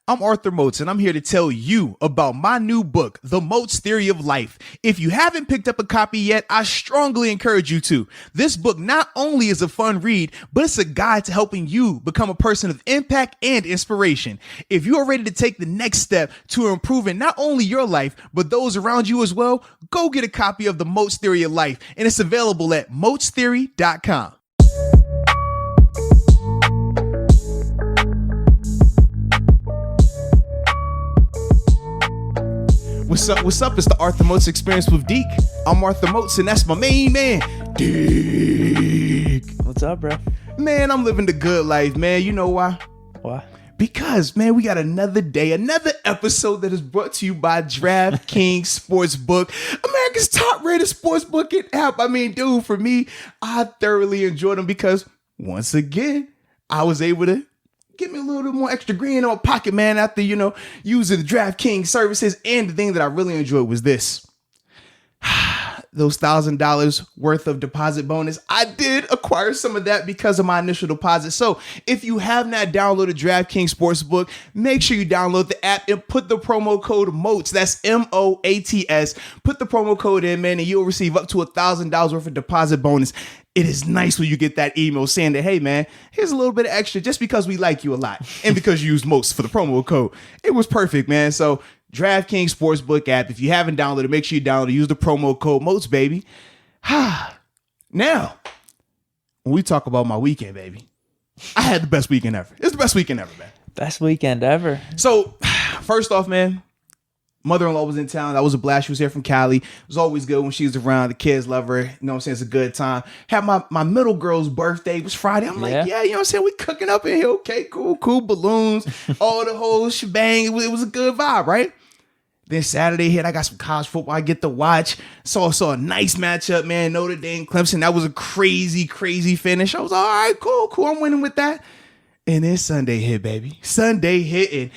I'm Arthur Moats, and I'm here to tell you about my new book, The Moats Theory of Life. If you haven't picked up a copy yet, I strongly encourage you to. This book not only is a fun read, but it's a guide to helping you become a person of impact and inspiration. If you are ready to take the next step to improving not only your life, but those around you as well, go get a copy of The Moats Theory of Life, and it's available at moatstheory.com. What's up? It's the Arthur Moats Experience with Deke. I'm Arthur Moats, and that's my main man, Deke. What's up, bro? Man, I'm living the good life, man. You know why? Why? Because, man, we got another day, another episode that is brought to you by DraftKings Sportsbook, America's top-rated sportsbook app. I mean, dude, for me, I thoroughly enjoyed them because, once again, I was able to get me a little bit more extra green in my pocket, man, after, using the DraftKings services. And the thing that I really enjoyed was this. Those $1,000 worth of deposit bonus. I did acquire some of that because of my initial deposit. So if you have not downloaded DraftKings Sportsbook, make sure you download the app and put the promo code MOATS. That's MOATS. Put the promo code in, man, and you'll receive up to $1,000 worth of deposit bonus. It is nice when you get that email saying that, hey, man, here's a little bit of extra just because we like you a lot and because you use MOATS for the promo code. It was perfect, man. So DraftKings Sportsbook app, if you haven't downloaded, make sure you download it. Use the promo code MOATS, baby. Now, when we talk about my weekend, baby, I had the best weekend ever. It's the best weekend ever, man. Best weekend ever. So, first off, man, mother-in-law was in town. That was a blast. She was here from Cali. It was always good when she was around. The kids love her. You know what I'm saying? It's a good time. Had my middle girl's birthday. It was Friday. I'm like, yeah, you know what I'm saying? We cooking up in here. Okay, cool. Balloons, all the whole shebang. It was a good vibe, right? Then Saturday hit. I got some college football I get to watch. Saw a nice matchup, man. Notre Dame, Clemson. That was a crazy finish. I was all right, cool. I'm winning with that. And then Sunday hit, baby. Sunday hit. And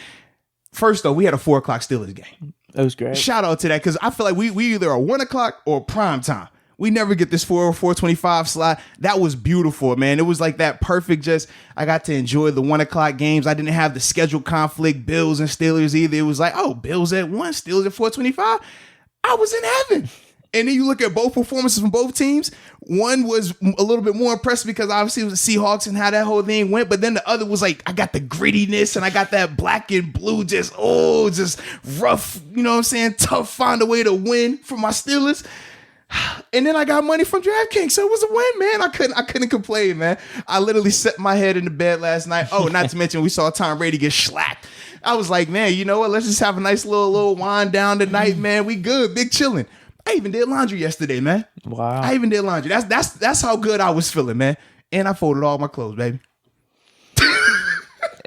first, though, we had a 4 o'clock Steelers game. That was great. Shout out to that, because I feel like we either are 1 o'clock or prime time. We never get this 4:25 slot. That was beautiful, man. It was like that perfect. I got to enjoy the 1 o'clock games. I didn't have the schedule conflict, Bills and Steelers either. It was like, oh, Bills at 1, Steelers at 4:25. I was in heaven. And then you look at both performances from both teams. One was a little bit more impressive because obviously it was the Seahawks and how that whole thing went. But then the other was like, I got the grittiness and I got that black and blue, just rough, you know what I'm saying? Tough, find a way to win for my Steelers. And then I got money from DraftKings, so it was a win, man. I couldn't complain, man. I literally set my head in the bed last night. Oh, not to mention we saw Tom Brady get slacked. I was like, man, you know what? Let's just have a nice little wind down tonight, man. We good, big chilling. I even did laundry yesterday, man. Wow. I even did laundry. That's how good I was feeling, man. And I folded all my clothes, baby.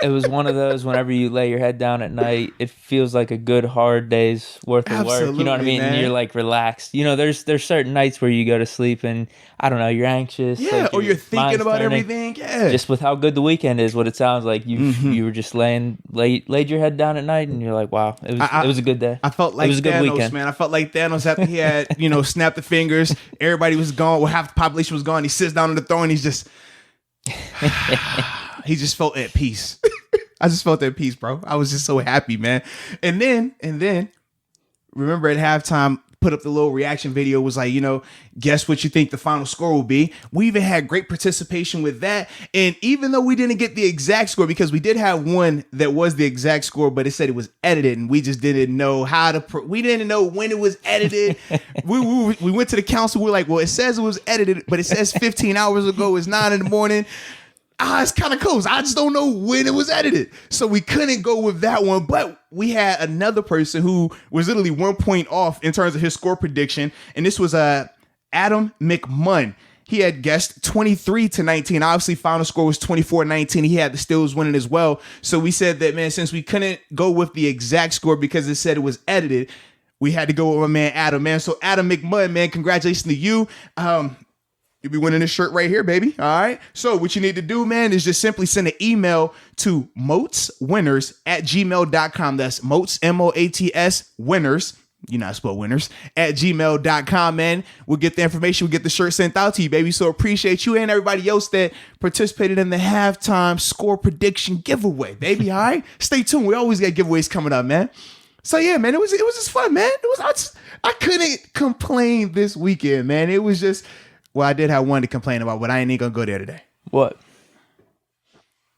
It was one of those, whenever you lay your head down at night, it feels like a good hard day's worth of work. You know what I mean? Man. And you're like relaxed. You know, there's certain nights where you go to sleep and I don't know, you're anxious. Yeah, like or you're thinking about turning. everything. Yeah. Just with how good the weekend is, what it sounds like. You were just laid your head down at night and you're like, wow, it was a good day. I felt like it was a good Thanos, weekend. man. I felt like Thanos after he had, snapped the fingers. Everybody was gone. Well, half the population was gone. He sits down on the throne. He's just, he just felt at peace. I just felt at peace, bro. I was just so happy, man. And then, remember at halftime, put up the little reaction video, was like, guess what you think the final score will be? We even had great participation with that. And even though we didn't get the exact score, because we did have one that was the exact score, but it said it was edited and we just didn't know how to, we didn't know when it was edited. we went to the council. We're like, well, it says it was edited, but it says 15 hours ago. It's 9 a.m. It's kind of close. I just don't know when it was edited. So we couldn't go with that one. But we had another person who was literally 1 point off in terms of his score prediction. And this was Adam McMunn. He had guessed 23-19. Obviously, final score was 24-19. He had the Steelers winning as well. So we said that, man, since we couldn't go with the exact score because it said it was edited, we had to go with my man Adam, man. So Adam McMunn, man, congratulations to you. You'll be winning this shirt right here, baby. All right. So what you need to do, man, is just simply send an email to moatswinners@gmail.com. That's Moats, MOATS, winners, you're not sport winners at gmail.com, man. We'll get the information. We'll get the shirt sent out to you, baby. So appreciate you and everybody else that participated in the halftime score prediction giveaway, baby. All right. Stay tuned. We always got giveaways coming up, man. So yeah, man, it was just fun, man. I couldn't complain this weekend, man. It was just, well, I did have one to complain about, but I ain't even gonna go there today. What?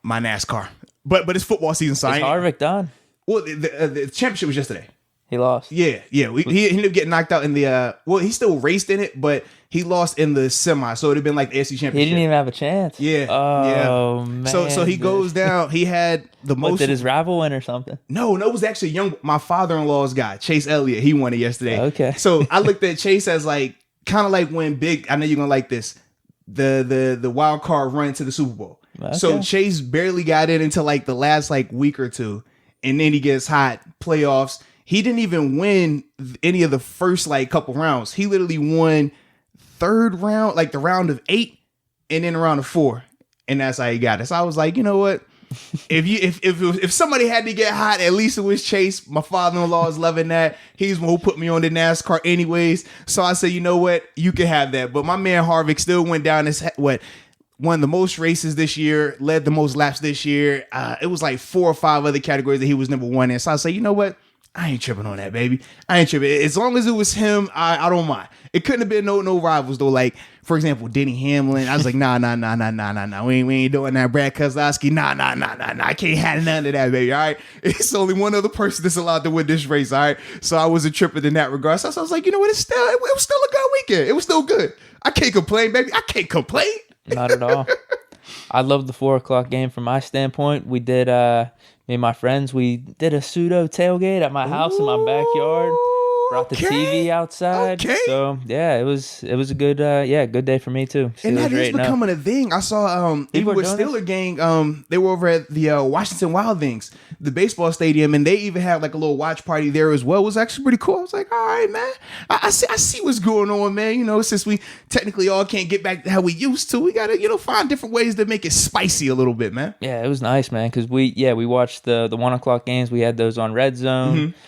My NASCAR. But it's football season, so Is Harvick done? Well, the championship was yesterday. He lost. Yeah. He ended up getting knocked out in the he still raced in it, but he lost in the semi, so it'd have been like the AFC championship. He didn't even have a chance. Yeah. Oh yeah. man. So he goes down. He had the most. What, did his rival win or something? No, it was actually my father-in-law's guy, Chase Elliott. He won it yesterday. Okay. So I looked at Chase as like kind of like when I know you're gonna like this, the wild card run to the Super Bowl. Okay. So Chase barely got in until like the last like week or two, and then he gets hot playoffs. He didn't even win any of the first like couple rounds. He literally won third round, like the round of 8, and then the round of 4, and that's how he got it. So I was like, you know what? If somebody had to get hot, at least it was Chase. My father-in-law is loving that. He's the one who put me on the NASCAR anyways. So I said, you know what? You can have that. But my man Harvick still went down as won the most races this year, led the most laps this year. It was like 4 or 5 other categories that he was number 1 in. So I said, you know what? I ain't tripping on that, baby. I ain't tripping. As long as it was him, I don't mind. It couldn't have been no rivals though. Like, for example, Denny Hamlin. I was like, nah. We ain't doing that. Brad Keselowski. Nah. I can't have none of that, baby. All right. It's only one other person that's allowed to win this race. All right. So I wasn't tripping in that regard. So I was like, you know what? It was still a good weekend. It was still good. I can't complain, baby. I can't complain. Not at all. I love the 4:00 game from my standpoint. We did me and my friends, we did a pseudo tailgate at my house in my backyard. Brought the TV outside. Okay. So yeah, it was a good good day for me too. And that is becoming a thing. I saw even with Steeler gang, they were over at the Washington Wild Wings, the baseball stadium, and they even had like a little watch party there as well. It was actually pretty cool. I was like, all right, man. I see what's going on, man. You know, since we technically all can't get back to how we used to, we gotta, find different ways to make it spicy a little bit, man. Yeah, it was nice, man, because we watched the 1:00 games. We had those on Red Zone. Mm-hmm.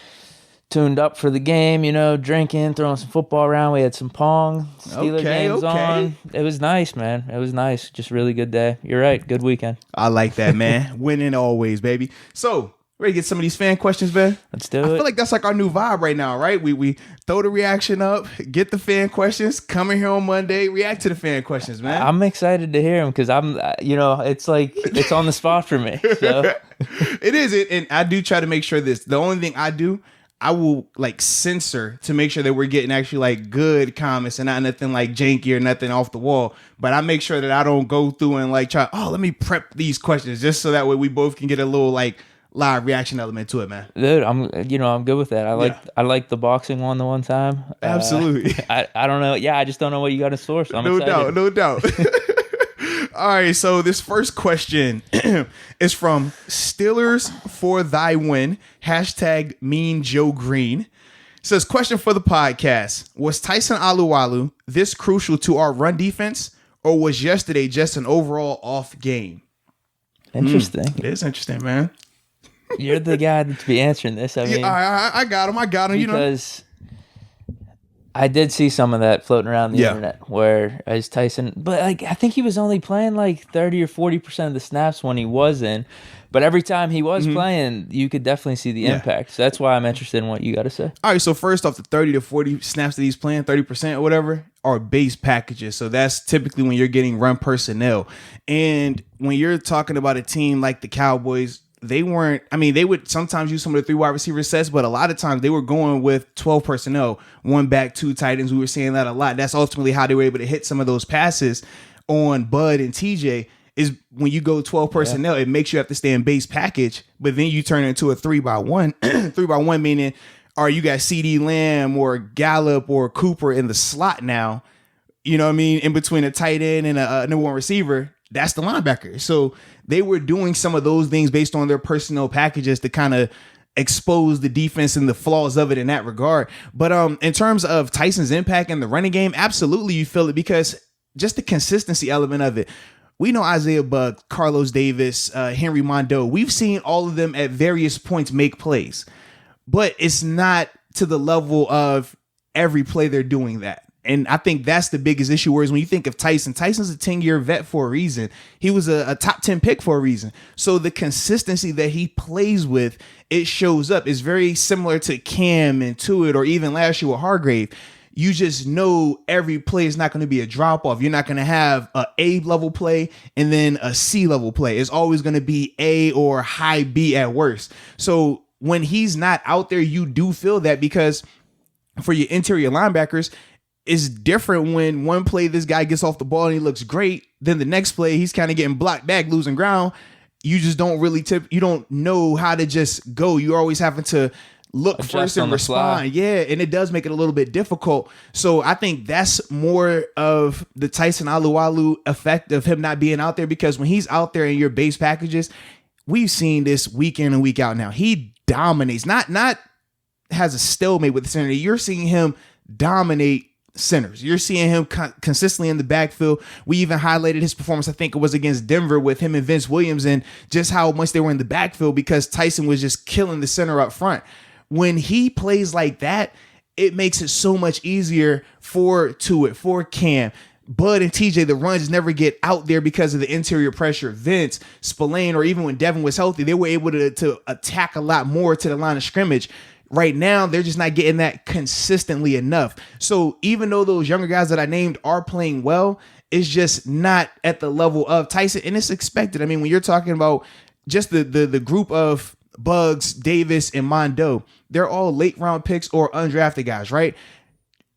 Tuned up for the game, drinking, throwing some football around. We had some Pong, Steeler games on. It was nice, man. It was nice. Just really good day. You're right. Good weekend. I like that, man. Winning always, baby. So, ready to get some of these fan questions, man? Let's do it. I feel like that's like our new vibe right now, right? We throw the reaction up, get the fan questions, come in here on Monday, react to the fan questions, man. I'm excited to hear them because it's like it's on the spot for me. So. It is. And I do try to make sure this. The only thing I will like censor to make sure that we're getting actually like good comments and not nothing like janky or nothing off the wall. But I make sure that I don't go through and like let me prep these questions just so that way we both can get a little like live reaction element to it, man. Dude, I'm good with that. I like the boxing one the one time. Absolutely. I don't know. Yeah, I just don't know what you got in store. So I'm excited. No doubt. All right, so this first question is from Steelers for Thy Win, #Mean Joe Green. It says, question for the podcast. Was Tyson Alualu this crucial to our run defense, or was yesterday just an overall off game? Interesting. It is interesting, man. You're the guy to be answering this. I mean, I got him. Because I did see some of that floating around the internet where as Tyson, but like I think he was only playing like 30 or 40% of the snaps when he was in, but every time he was playing, you could definitely see the impact. So that's why I'm interested in what you got to say. All right, so first off, the 30 to 40 snaps that he's playing, 30% or whatever, are base packages. So that's typically when you're getting run personnel. And when you're talking about a team like the Cowboys, they would sometimes use some of the 3 wide receiver sets, but a lot of times they were going with 12 personnel, 1 back, 2 tight ends. We were seeing that a lot. That's ultimately how they were able to hit some of those passes on Bud and TJ. Is when you go 12 personnel, it makes you have to stay in base package, but then you turn it into a 3-by-1. 3-by-1 meaning, you got CD Lamb or Gallup or Cooper in the slot now, you know what I mean, in between a tight end and a number 1 receiver. That's the linebacker. So they were doing some of those things based on their personnel packages to kind of expose the defense and the flaws of it in that regard. But in terms of Tyson's impact in the running game, absolutely you feel it because just the consistency element of it. We know Isaiah Buck, Carlos Davis, Henry Mondeau. We've seen all of them at various points make plays, but it's not to the level of every play they're doing that. And I think that's the biggest issue. Whereas when you think of Tyson's a 10-year vet for a reason. He was a top 10 pick for a reason. So the consistency that he plays with, it shows up. It's very similar to Cam and Tuitt, or even last year with Hargrave. You just know every play is not going to be a drop off. You're not going to have a A level play and then a C level play. It's always going to be A or high B at worst. So when he's not out there, you do feel that, because for your interior linebackers, it's different when one play this guy gets off the ball and he looks great. Then the next play he's kind of getting blocked back, losing ground. You just don't really you don't know how to just go. You're always having to look adjust first and respond. Yeah, and it does make it a little bit difficult. So I think that's more of the Tyson Alualu effect of him not being out there, because when he's out there in your base packages, we've seen this week in and week out now. He dominates, not has a stalemate with the center. You're seeing him dominate centers. You're seeing him consistently in the backfield. We even highlighted his performance, I think it was against Denver, with him and Vince Williams, and just how much they were in the backfield because Tyson was just killing the center up front. When he plays like that, it makes it so much easier for Tuitt, for Cam, Bud and TJ. The runs never get out there because of the interior pressure. Vince, Spillane, or even when Devin was healthy, they were able to attack a lot more to the line of scrimmage. Right now, they're just not getting that consistently enough. So even though those younger guys that I named are playing well, it's just not at the level of Tyson, and it's expected. I mean, when you're talking about just the group of Bugs, Davis, and Mondo, they're all late round picks or undrafted guys, right?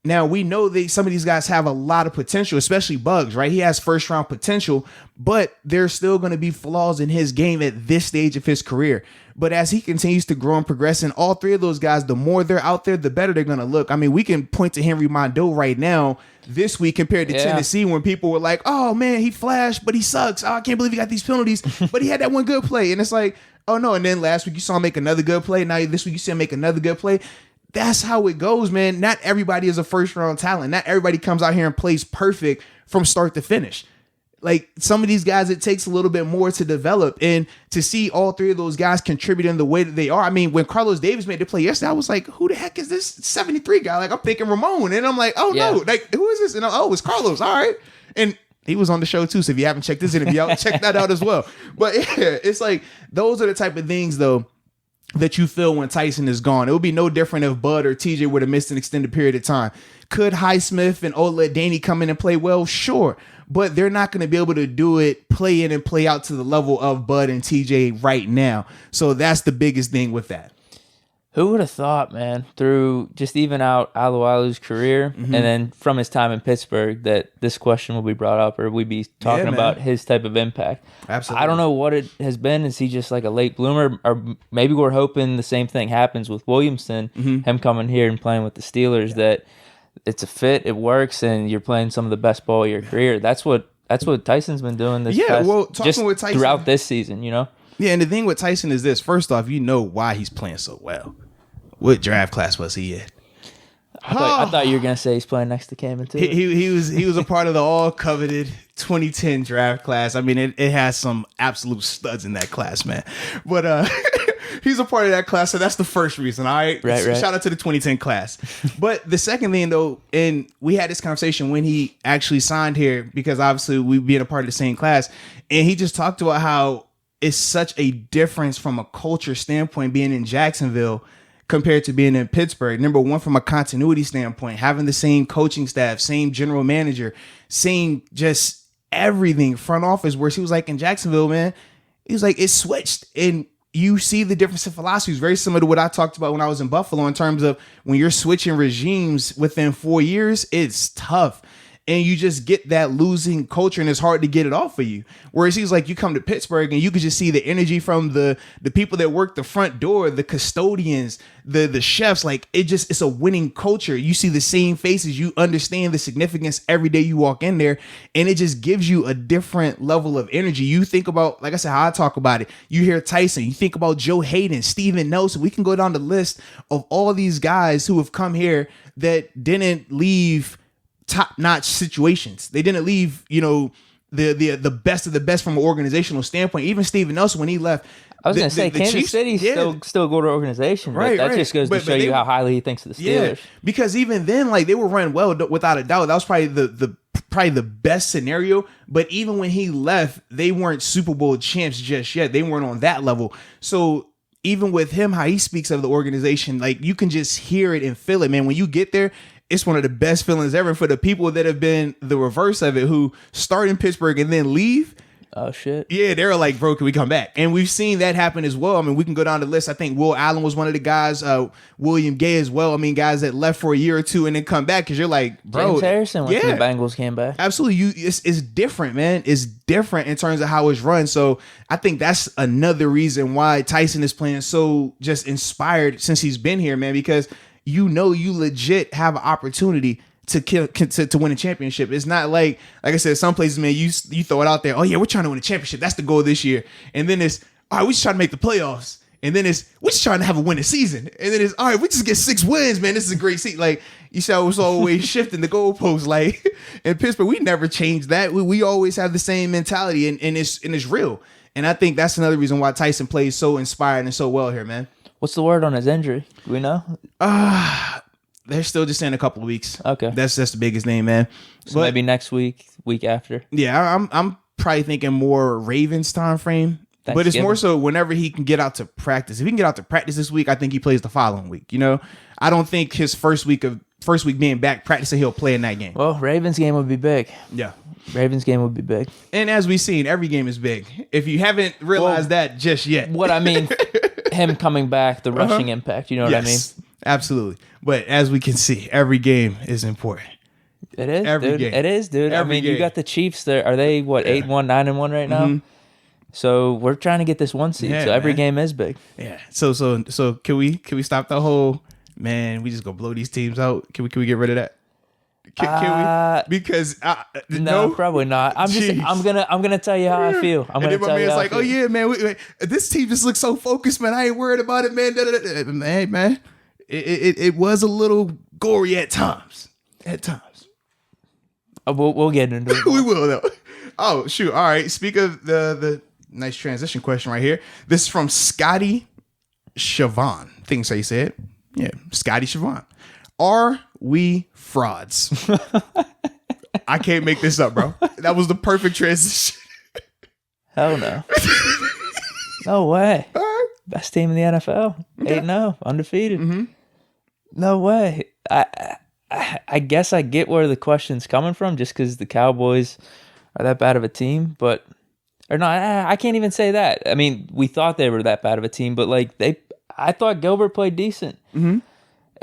Now, we know some of these guys have a lot of potential, especially Bugs, right? He has first round potential, but there's still going to be flaws in his game at this stage of his career. But as he continues to grow and progress, and all three of those guys, the more they're out there, the better they're going to look. I mean, we can point to Henry Mondo right now this week compared to Tennessee, when people were like, oh man, he flashed, but he sucks. Oh, I can't believe he got these penalties, but he had that one good play. And it's like, oh no. And then last week you saw him make another good play. Now this week you see him make another good play. That's how it goes, man. Not everybody is a first round talent. Not everybody comes out here and plays perfect from start to finish. Like some of these guys, it takes a little bit more to develop, and to see all three of those guys contribute in the way that they are. I mean, when Carlos Davis made the play yesterday, I was like, who the heck is this 73 guy? Like, I'm thinking Ramon, and I'm like, oh no, like who is this? And it's Carlos. All right. And he was on the show too. So if you haven't checked this interview out, check that out as well. But yeah, it's like, those are the type of things though that you feel when Tyson is gone. It would be no different if Bud or TJ would have missed an extended period of time. Could Highsmith and Ola Danny come in and play well? Sure. But they're not going to be able to do it, play in and play out to the level of Bud and TJ right now. So that's the biggest thing with that. Who would have thought, man, through just even out Alualu's career and then from his time in Pittsburgh, that this question will be brought up, or we'd be talking about his type of impact. Absolutely. I don't know what it has been. Is he just like a late bloomer? Or maybe we're hoping the same thing happens with Williamson, him coming here and playing with the Steelers, that it's a fit, it works, and you're playing some of the best ball of your career. That's what Tyson's been doing this talking with Tyson throughout this season, you know? Yeah, and the thing with Tyson is this. First off, you know why he's playing so well. What draft class was he in? I thought you were gonna say he's playing next to Cam too. He was a part of the all coveted 2010 draft class. I mean, it has some absolute studs in that class, man. But he's a part of that class, so that's the first reason. All right, right. Shout out to the 2010 class. But the second thing though, and we had this conversation when he actually signed here, because obviously we being a part of the same class, and he just talked about how it's such a difference from a culture standpoint being in Jacksonville compared to being in Pittsburgh. Number one, from a continuity standpoint, having the same coaching staff, same general manager, same just everything, front office, where he was like in Jacksonville, man, he was like, it switched. And you see the difference in philosophy. It's very similar to what I talked about when I was in Buffalo, in terms of when you're switching regimes within 4 years, it's tough. And you just get that losing culture, and it's hard to get it off of you. Whereas he's like, you come to Pittsburgh and you could just see the energy from the people that work the front door, the custodians, the chefs. Like, it's a winning culture. You see the same faces. You understand the significance every day you walk in there, and it just gives you a different level of energy. You think about, like I said, how I talk about it. You hear Tyson, you think about Joe Hayden, Steven Nelson. We can go down the list of all these guys who have come here that didn't leave top-notch situations. They didn't leave, the best of the best from an organizational standpoint. Even Steven Nelson, when he left, I was going to say Kansas Chiefs, City still go to organization, but that just goes to show you how highly he thinks of the Steelers. Yeah, because even then, like they were running well without a doubt. That was probably the best scenario. But even when he left, they weren't Super Bowl champs just yet. They weren't on that level. So even with him, how he speaks of the organization, like you can just hear it and feel it, man. When you get there, it's one of the best feelings ever for the people that have been the reverse of it, who start in Pittsburgh and then leave. Oh, shit. Yeah, they're like, bro, can we come back? And we've seen that happen as well. I mean, we can go down the list. I think Will Allen was one of the guys, William Gay as well. I mean, guys that left for a year or two and then come back because you're like, bro. James Harrison went to the Bengals, came back. Absolutely. It's different, man. It's different in terms of how it's run. So I think that's another reason why Tyson is playing so just inspired since he's been here, man, because you legit have an opportunity to win a championship. It's not like I said, some places, man, you throw it out there. Oh yeah, we're trying to win a championship. That's the goal this year. And then it's, all right, we just trying to make the playoffs. And then it's, we're just trying to have a winning season. And then it's, all right, we just get 6 wins, man. This is a great season. Like you said, it's always shifting the goalposts. Like in Pittsburgh, we never change that. We always have the same mentality, and it's real. And I think that's another reason why Tyson plays so inspired and so well here, man. What's the word on his injury? Do we know? They're still just saying a couple of weeks. Okay, that's the biggest name, man. So maybe next week after. Yeah, I'm probably thinking more Ravens time frame. But it's more so whenever he can get out to practice. If he can get out to practice this week, I think he plays the following week. You know, I don't think his first week being back practicing, he'll play in that game. Well, Ravens game would be big. Yeah. Ravens game would be big. And as we've seen, every game is big. If you haven't realized that just yet. What I mean, him coming back, the rushing impact, you know what I mean? Absolutely. But as we can see, every game is important. It is, dude. It is, dude. I mean, you got the Chiefs there. Are they, 8-1, 9-1 right now? Mm-hmm. So we're trying to get this 1 seed. So every game is big. Yeah. So can we stop the whole, man, we just go blow these teams out? Can we get rid of that? Can we? Because no, probably not. I'm gonna tell you how I feel. I'm gonna tell you how I feel. Oh yeah, man, this team just looks so focused, man. I ain't worried about it, man. Hey, man, it was a little gory at times. We'll get into it. We will though. Oh shoot! All right. Speak of the nice transition question right here. This is from Scotty Siobhan. I think so you say it. Yeah, Scotty Siobhan. Are we frauds? I can't make this up, bro. That was the perfect transition. Hell no. No way. All right. Best team in the NFL. Okay. 8-0, undefeated. Mm-hmm. No way. I guess I get where the question's coming from, just because the Cowboys are that bad of a team, but I can't even say that. I mean, we thought they were that bad of a team, but I thought Gilbert played decent. Mm-hmm.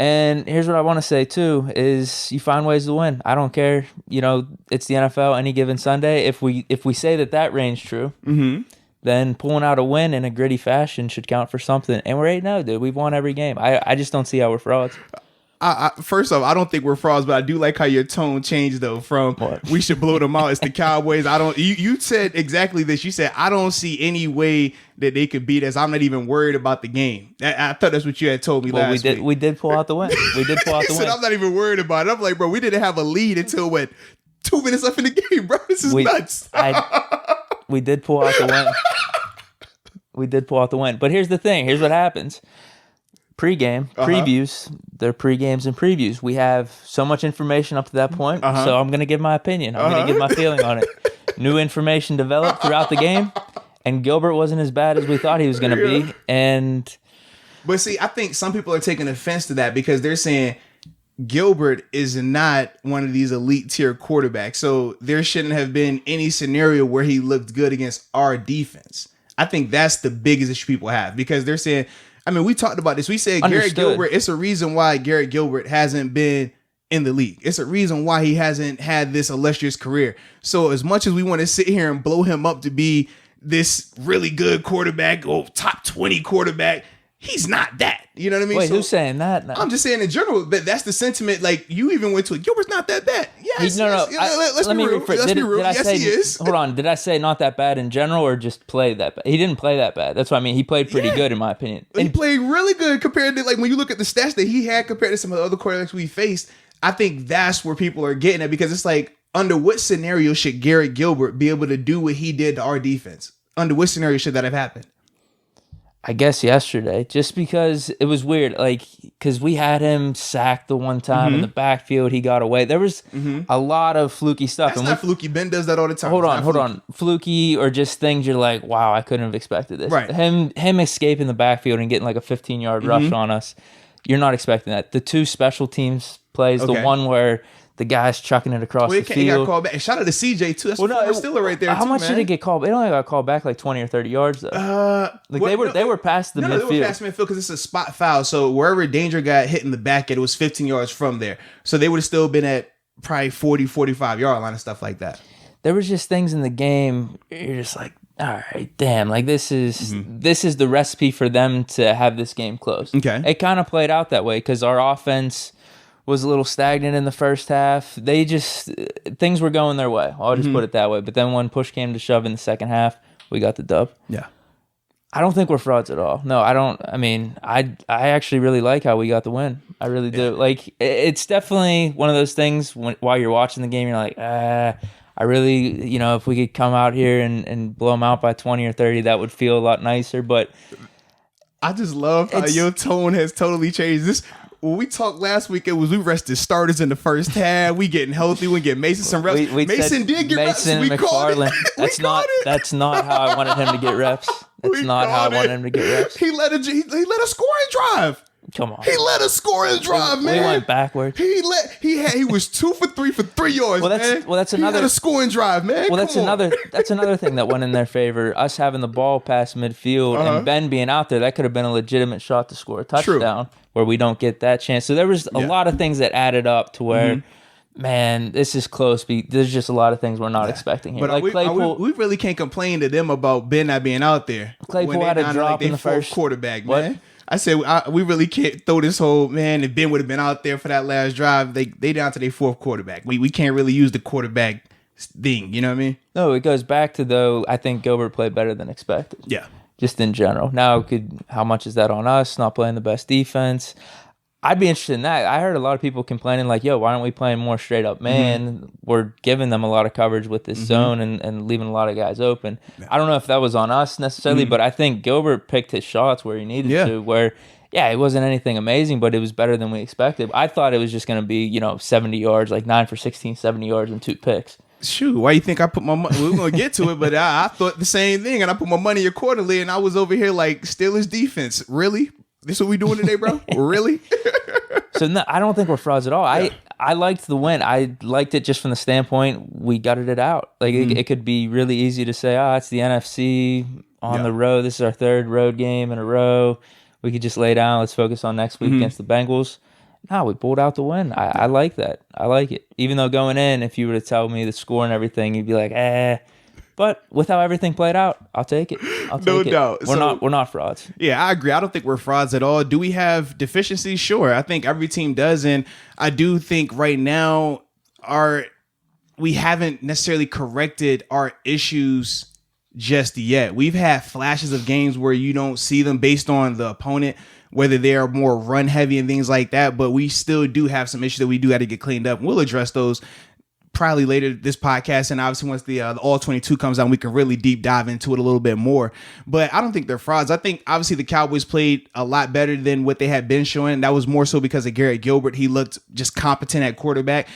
And here's what I want to say too: is you find ways to win. I don't care. You know, it's the NFL. Any given Sunday, if we say that reigns true, mm-hmm. then pulling out a win in a gritty fashion should count for something. And we're 8-0, dude. We've won every game. I just don't see how we're frauds. First off, I don't think we're frauds, but I do like how your tone changed though from we should blow them out. It's the Cowboys. You said exactly this. You said, I don't see any way that they could beat us. I'm not even worried about the game. I thought that's what you had told me last week. We did pull out the win. We did pull out the win. I'm not even worried about it. I'm like, bro, we didn't have a lead until 2 minutes left in the game, bro. This is nuts. We did pull out the win. We did pull out the win. But here's the thing. Here's what happens. Pre-game, previews, they're pre-games and previews. We have so much information up to that point, so I'm going to give my opinion. I'm going to give my feeling on it. New information developed throughout the game, and Gilbert wasn't as bad as we thought he was going to be. But see, I think some people are taking offense to that because they're saying Gilbert is not one of these elite tier quarterbacks, so there shouldn't have been any scenario where he looked good against our defense. I think that's the biggest issue people have because they're saying, I mean, we talked about this. We said Garrett Gilbert, it's a reason why Garrett Gilbert hasn't been in the league. It's a reason why he hasn't had this illustrious career. So as much as we want to sit here and blow him up to be this really good quarterback, top 20 quarterback, he's not that. You know what I mean? Wait, who's saying that now? I'm just saying in general, but that's the sentiment. Like, you even went to it. Gilbert's not that bad. Yes. Let's be real. Let's be real. Yes, he is. Hold on. Did I say not that bad in general or just play that bad? He didn't play that bad. That's what I mean. He played pretty good in my opinion. He played really good compared to, when you look at the stats that he had compared to some of the other quarterbacks we faced. I think that's where people are getting at because it's like, under what scenario should Garrett Gilbert be able to do what he did to our defense? Under what scenario should that have happened? I guess yesterday, just because it was weird, like, because we had him sacked the one time in the backfield, he got away. There was a lot of fluky stuff. That's not fluky. Ben does that all the time. Hold on. Fluky or just things you're like, wow, I couldn't have expected this. Right. Him escaping the backfield and getting like a 15-yard rush on us, you're not expecting that. The two special teams plays, the one where the guy's chucking it across the field. He got called back. And shout out to CJ too. That's former Steeler right there. How much did it get called? It only got called back like 20 or 30 yards though. They were past the midfield. They were past midfield because it's a spot foul. So wherever Danger got hit in the back, it was 15 yards from there. So they would have still been at probably 40, 45 yard line and stuff like that. There was just things in the game. You're just like, all right, damn. Like this is the recipe for them to have this game close. Okay, it kind of played out that way because our offense was a little stagnant in the first half. They just, things were going their way. I'll just put it that way. But then when push came to shove in the second half, we got the dub. Yeah. I don't think we're frauds at all. No, I don't. I mean, I actually really like how we got the win. I really do. Like, it's definitely one of those things while you're watching the game, you're like, I really, if we could come out here and blow them out by 20 or 30, that would feel a lot nicer. But I just love how your tone has totally changed. When we talked last week, we rested starters in the first half. We getting healthy. We get Mason some reps. Mason did get reps. We McFarland. That's not how I wanted him to get reps. That's not how I wanted him to get reps. He led a scoring drive. Come on. He led a scoring drive, man. We went backwards. He was 2 for 3 for 3 yards. That's another. He had a scoring drive, man. Well, that's another thing that went in their favor. Us having the ball past midfield and Ben being out there, that could have been a legitimate shot to score a touchdown. True. Where we don't get that chance. So there was a lot of things that added up to where, man, this is close. There's just a lot of things we're not expecting here. But like we really can't complain to them about Ben not being out there. Claypool had a drop in the first quarterback, man. What? I said we really can't throw this whole, man, if Ben would have been out there for that last drive, they down to their fourth quarterback. We can't really use the quarterback thing, you know what I mean? No, it goes back to, though, I think Gilbert played better than expected. Yeah. Just in general. Now, how much is that on us, not playing the best defense? I'd be interested in that. I heard a lot of people complaining like, yo, why aren't we playing more straight up man? We're giving them a lot of coverage with this zone and leaving a lot of guys open. Yeah. I don't know if that was on us necessarily, but I think Gilbert picked his shots where he needed to, where, it wasn't anything amazing, but it was better than we expected. I thought it was just going to be, 70 yards, like 9 for 16, 70 yards and 2 picks. Shoot, why you think I put my money? We're going to get to it, but I thought the same thing, and I put my money accordingly, and I was over here like, Steelers defense. Really? This what we doing today, bro? Really? So, no, I don't think we're frauds at all. Yeah. I liked the win. I liked it just from the standpoint we gutted it out. Like, it could be really easy to say, it's the NFC on the road. This is our third road game in a row. We could just lay down. Let's focus on next week against the Bengals. No, we pulled out the win. I like that. I like it. Even though going in, if you were to tell me the score and everything, you'd be like, But with how everything played out, I'll take it. No doubt. We're not frauds. Yeah, I agree. I don't think we're frauds at all. Do we have deficiencies? Sure. I think every team does. And I do think right now we haven't necessarily corrected our issues just yet. We've had flashes of games where you don't see them based on the opponent, whether they are more run heavy and things like that, but we still do have some issues that we do have to get cleaned up. We'll address those probably later this podcast, and obviously once the all 22 comes out, we can really deep dive into it a little bit more. But I don't think they're frauds. I think obviously the Cowboys played a lot better than what they had been showing. That was more so because of Garrett Gilbert. He looked just competent at quarterback.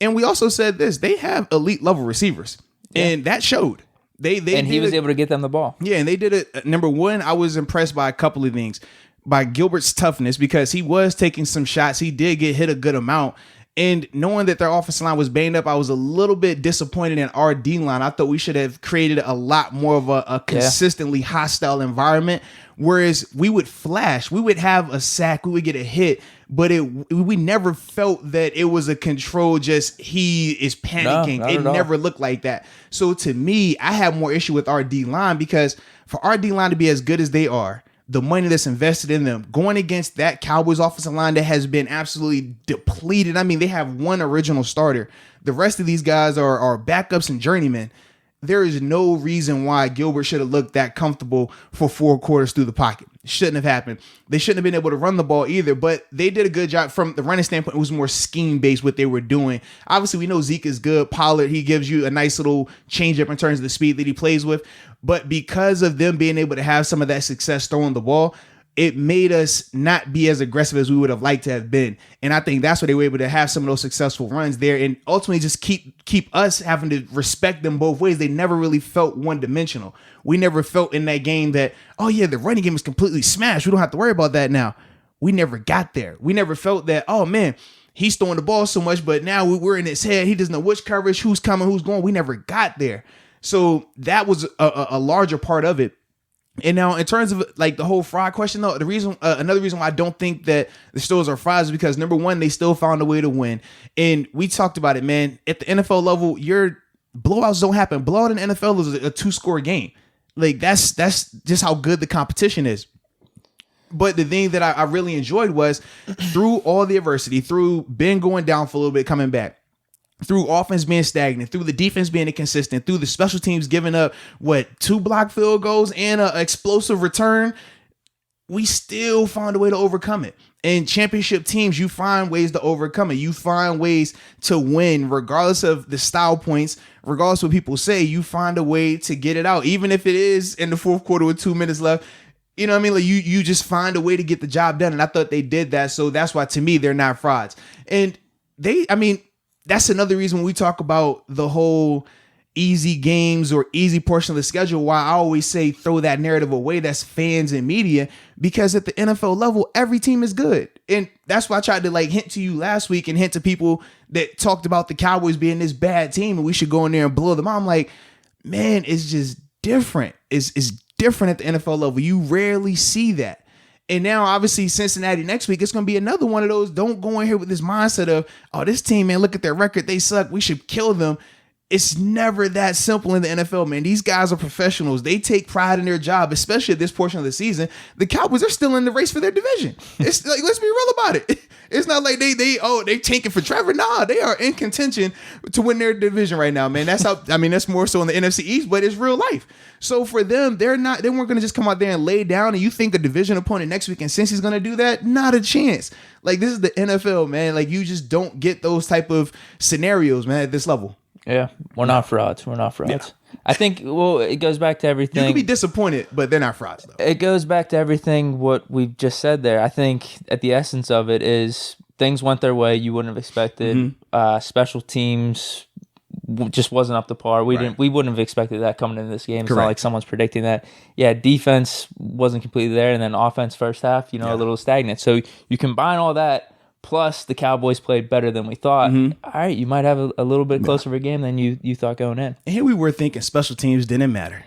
And we also said this, they have elite level receivers, and that showed. He was able to get them the ball. Yeah, and they did it. Number one, I was impressed by a couple of things. By Gilbert's toughness, because he was taking some shots. He did get hit a good amount. And knowing that their offensive line was banged up, I was a little bit disappointed in our D line. I thought we should have created a lot more of a consistently hostile environment. Whereas we would flash, we would have a sack, we would get a hit, but we never felt that it was a control, just he is panicking. It never looked like that. So to me, I have more issue with our D line, because for our D line to be as good as they are, the money that's invested in them, going against that Cowboys offensive line that has been absolutely depleted. I mean, they have one original starter. The rest of these guys are backups and journeymen. there is no reason why Gilbert should have looked that comfortable for 4 quarters through the pocket. Shouldn't have happened. They shouldn't have been able to run the ball either, but they did a good job from the running standpoint. It was more scheme based what they were doing. Obviously, we know Zeke is good. Pollard, he gives you a nice little change up in terms of the speed that he plays with. But because of them being able to have some of that success throwing the ball, it made us not be as aggressive as we would have liked to have been. And I think that's why they were able to have some of those successful runs there and ultimately just keep us having to respect them both ways. They never really felt one-dimensional. We never felt in that game that, oh yeah, the running game is completely smashed. We don't have to worry about that now. We never got there. We never felt that, oh man, he's throwing the ball so much, but now we're in his head. He doesn't know which coverage, who's coming, who's going. We never got there. So that was a larger part of it. And now, in terms of like the whole fraud question, though, another reason why I don't think that the Steelers are frauds is because number one, they still found a way to win, and we talked about it, man. At the NFL level, your blowouts don't happen. Blowout in the NFL is a 2-score game. Like that's just how good the competition is. But the thing that I really enjoyed was through all the adversity, through Ben going down for a little bit, coming back, through offense being stagnant, through the defense being inconsistent, through the special teams giving up, 2 block field goals and an explosive return, we still found a way to overcome it. And championship teams, you find ways to overcome it. You find ways to win, regardless of the style points, regardless of what people say, you find a way to get it out. Even if it is in the 4th quarter with 2 minutes left, you know what I mean? Like you just find a way to get the job done. And I thought they did that. So that's why, to me, they're not frauds. And that's another reason when we talk about the whole easy games or easy portion of the schedule, why I always say throw that narrative away. That's fans and media, because at the NFL level, every team is good. And that's why I tried to hint to you last week and hint to people that talked about the Cowboys being this bad team and we should go in there and blow them out. I'm like, man, it's just different. It's different at the NFL level. You rarely see that. And now, obviously, Cincinnati next week, it's going to be another one of those. Don't go in here with this mindset of, oh, this team, man, look at their record. They suck. We should kill them. It's never that simple in the NFL, man. These guys are professionals. They take pride in their job, especially at this portion of the season. The Cowboys are still in the race for their division. It's like, let's be real about it. It's not like they tanking for Trevor. Nah, they are in contention to win their division right now, man. That's how. That's more so in the NFC East, but it's real life. So for them, they weren't going to just come out there and lay down. And you think a division opponent next week, and since he's going to do that, not a chance. Like, this is the NFL, man. Like, you just don't get those type of scenarios, man, at this level. Yeah, we're not frauds. We're not frauds. Yeah. I think, it goes back to everything. You can be disappointed, but they're not frauds, though. It goes back to everything what we've just said there. I think at the essence of it is things went their way you wouldn't have expected. Mm-hmm. Special teams just wasn't up to par. We wouldn't have expected that coming into this game. It's not like someone's predicting that. Yeah, defense wasn't completely there, and then offense first half, a little stagnant. So you combine all that, plus the Cowboys played better than we thought. Mm-hmm. All right, you might have a little bit closer of a game than you thought going in. And here we were thinking special teams didn't matter.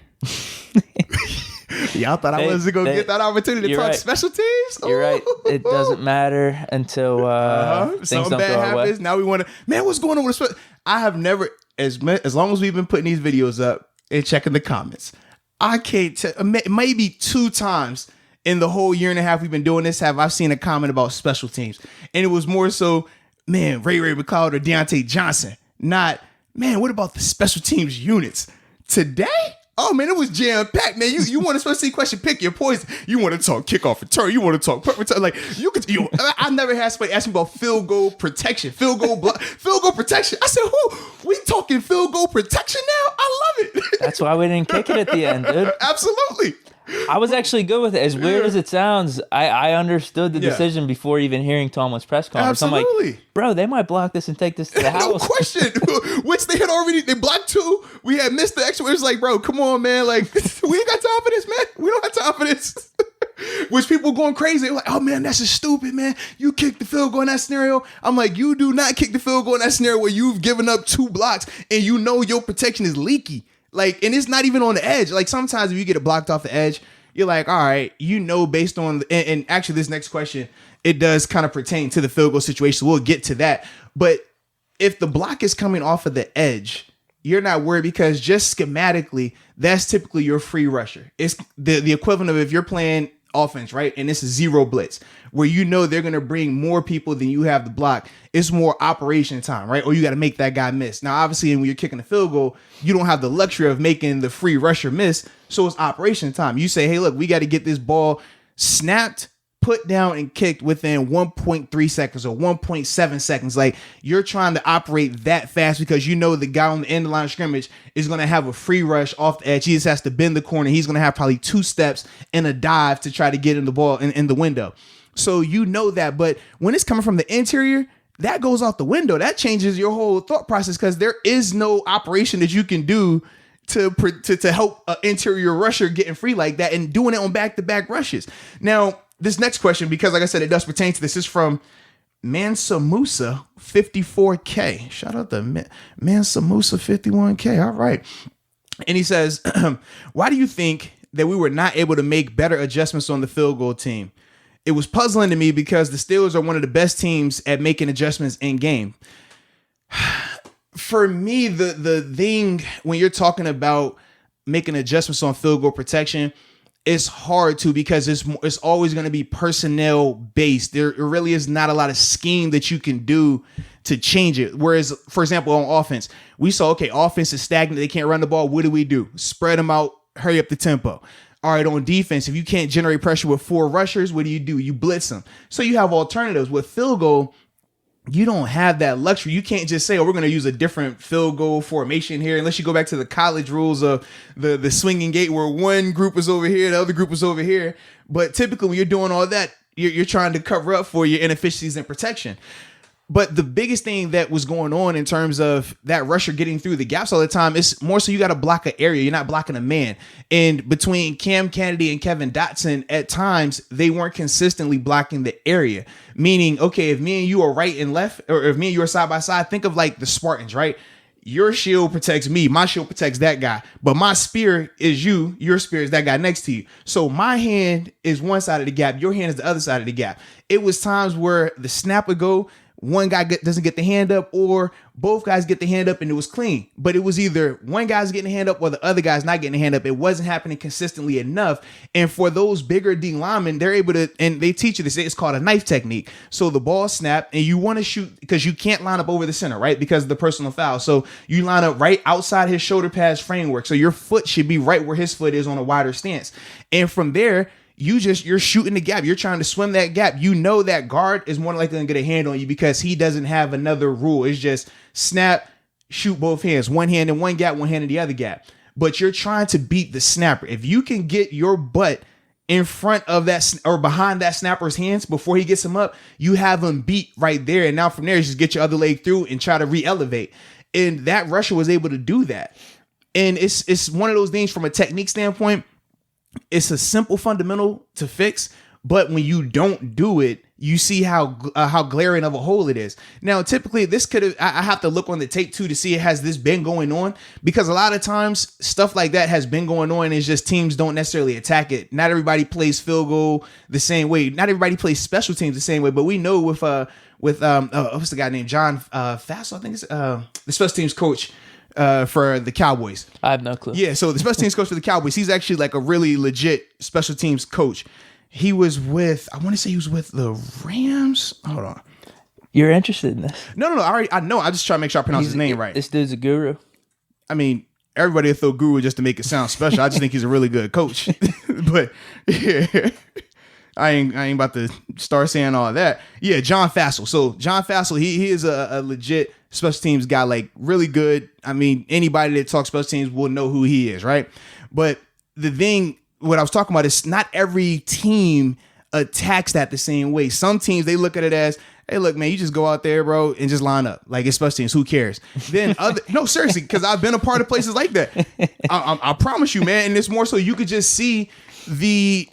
Y'all thought I wasn't going to get that opportunity to talk special teams? You're right. It doesn't matter until things something don't bad go our happens. way. Now we want to, man, what's going on with the I have never, as long as we've been putting these videos up and checking the comments, I can't tell, maybe 2 times in the whole year and a half we've been doing this, I've seen a comment about special teams. And it was more so, man, Ray McLeod or Deontay Johnson. Not, man, what about the special teams units? Today? Oh, man, it was jam-packed, man. You want a special team question, pick your poison. You want to talk kickoff return. You want to talk punt return. Like, I never had somebody ask me about field goal protection, field goal protection. I said, who? We talking field goal protection now? I love it. That's why we didn't kick it at the end, dude. Absolutely. I was actually good with it. As weird as it sounds, I understood the decision before even hearing Tomlin's press conference. Absolutely. I'm like, bro, they might block this and take this to the house. No question. Which they blocked 2. We had missed the extra. It was like, bro, come on, man. Like, we ain't got time for this, man. We don't have time for this. Which people going crazy. They're like, oh, man, that's just stupid, man. You kicked the field goal in that scenario. I'm like, you do not kick the field goal in that scenario where you've given up 2 blocks and you know your protection is leaky. Like, and it's not even on the edge. Like, sometimes if you get it blocked off the edge, you're like, all right, based on, and actually this next question, it does kind of pertain to the field goal situation. We'll get to that. But if the block is coming off of the edge, you're not worried because just schematically, that's typically your free rusher. It's the equivalent of if you're playing offense, right? And it's a zero blitz where you know they're going to bring more people than you have to block. It's more operation time, right? Or you got to make that guy miss. Now, obviously, when you're kicking a field goal, you don't have the luxury of making the free rusher miss. So it's operation time. You say, hey, look, we got to get this ball snapped, put down, and kicked within 1.3 seconds or 1.7 seconds. Like, you're trying to operate that fast because you know the guy on the end of the line of scrimmage is going to have a free rush off the edge. He just has to bend the corner. He's going to have probably 2 steps and a dive to try to get in the ball in the window. So you know that. But when it's coming from the interior, that goes out the window. That changes your whole thought process because there is no operation that you can do to help an interior rusher getting free like that and doing it on back-to-back rushes. Now, this next question, because like I said, it does pertain to this, is from Mansamusa 54K. Shout out to Mansamusa 51K. All right. And he says, why do you think that we were not able to make better adjustments on the field goal team? It was puzzling to me because the Steelers are one of the best teams at making adjustments in game. For me, the thing when you're talking about making adjustments on field goal protection, it's hard to because it's always going to be personnel based. There really is not a lot of scheme that you can do to change it. Whereas, for example, on offense, we saw, okay, offense is stagnant. They can't run the ball. What do? Spread them out, hurry up the tempo. All right, on defense, if you can't generate pressure with 4 rushers, what do? You blitz them. So you have alternatives. With field goal, you don't have that luxury. You can't just say, oh, we're going to use a different field goal formation here, unless you go back to the college rules of the swinging gate where one group is over here, the other group is over here. But typically when you're doing all that, you're trying to cover up for your inefficiencies in protection. But the biggest thing that was going on in terms of that rusher getting through the gaps all the time is more so you got to block an area. You're not blocking a man. And between Cam Kennedy and Kevin Dotson, at times, they weren't consistently blocking the area. Meaning, okay, if me and you are right and left, or if me and you are side by side, think of like the Spartans, right? Your shield protects me. My shield protects that guy. But my spear is you. Your spear is that guy next to you. So my hand is one side of the gap. Your hand is the other side of the gap. It was times where the snap would go, one guy doesn't get the hand up, or both guys get the hand up and it was clean. But it was either one guy's getting the hand up or the other guy's not getting the hand up. It wasn't happening consistently enough. And for those bigger D linemen, they're able to, and they teach you this, it's called a knife technique. So the ball snapped and you want to shoot because you can't line up over the center, right? Because of the personal foul. So you line up right outside his shoulder pads framework. So your foot should be right where his foot is on a wider stance. And from there, you're shooting the gap. You're trying to swim that gap. You know that guard is more likely going to get a hand on you because he doesn't have another rule. It's just snap, shoot both hands. One hand in one gap, one hand in the other gap. But you're trying to beat the snapper. If you can get your butt in front of that or behind that snapper's hands before he gets him up, you have him beat right there. And now from there, just get your other leg through and try to re-elevate. And that rusher was able to do that. And it's one of those things from a technique standpoint. It's a simple fundamental to fix, but when you don't do it, you see how glaring of a hole it is. Now, typically, this could have, I have to look on the tape too to see has this been going on, because a lot of times stuff like that has been going on. It's just teams don't necessarily attack it. Not everybody plays field goal the same way. Not everybody plays special teams the same way. But we know with what's the guy named John Fassel? I think it's the special teams coach for the Cowboys. I have no clue. Yeah, so the special teams coach for the Cowboys, he's actually like a really legit special teams coach. He was with, I want to say he was with the Rams. Hold on. You're interested in this? No. I know. I just try to make sure I pronounce his name right. This dude's a guru. I mean, everybody will throw guru just to make it sound special. I just think he's a really good coach. But yeah, I ain't about to start saying all that. Yeah, John Fassel. So John Fassel, he is a legit special teams guy, like really good. I mean, anybody that talks special teams will know who he is, right? But the thing, what I was talking about is not every team attacks that the same way. Some teams, they look at it as, hey, look, man, you just go out there, bro, and just line up. Like, it's special teams. Who cares? Then no, seriously, because I've been a part of places like that. I promise you, man. And it's more so you could just see the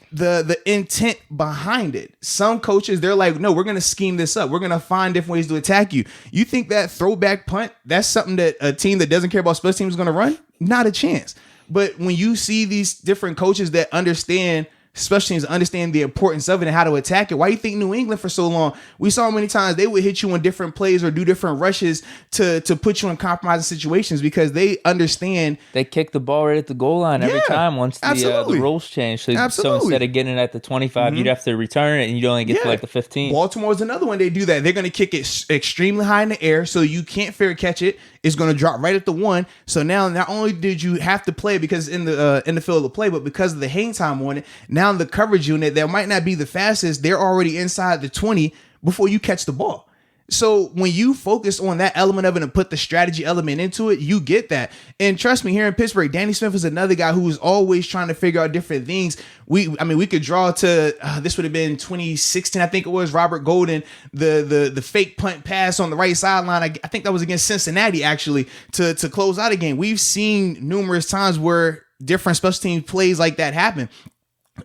intent behind it. Some coaches, they're like, no, we're going to scheme this up. We're going to find different ways to attack you. You think that throwback punt, that's something that a team that doesn't care about special teams is going to run? Not a chance. But when you see these different coaches that understand special teams understand the importance of it and how to attack it. Why you think New England for so long? We saw many times they would hit you on different plays or do different rushes to put you in compromising situations because they understand. They kick the ball right at the goal line every time once the rules change. So instead of getting it at the 25, you'd have to return it and you'd only get to like the 15. Baltimore's another one. They do that. They're going to kick it extremely high in the air so you can't fair catch it. It's going to drop right at the 1. So now not only did you have to play because in the field of play, but because of the hang time on it, now the coverage unit that might not be the fastest, they're already inside the 20 before you catch the ball. So when you focus on that element of it and put the strategy element into it, you get that. And trust me, here in Pittsburgh, Danny Smith is another guy who is always trying to figure out different things. We could draw to this would have been 2016, I think it was, Robert Golden, the fake punt pass on the right sideline. I think that was against Cincinnati actually to close out a game. We've seen numerous times where different special team plays like that happen.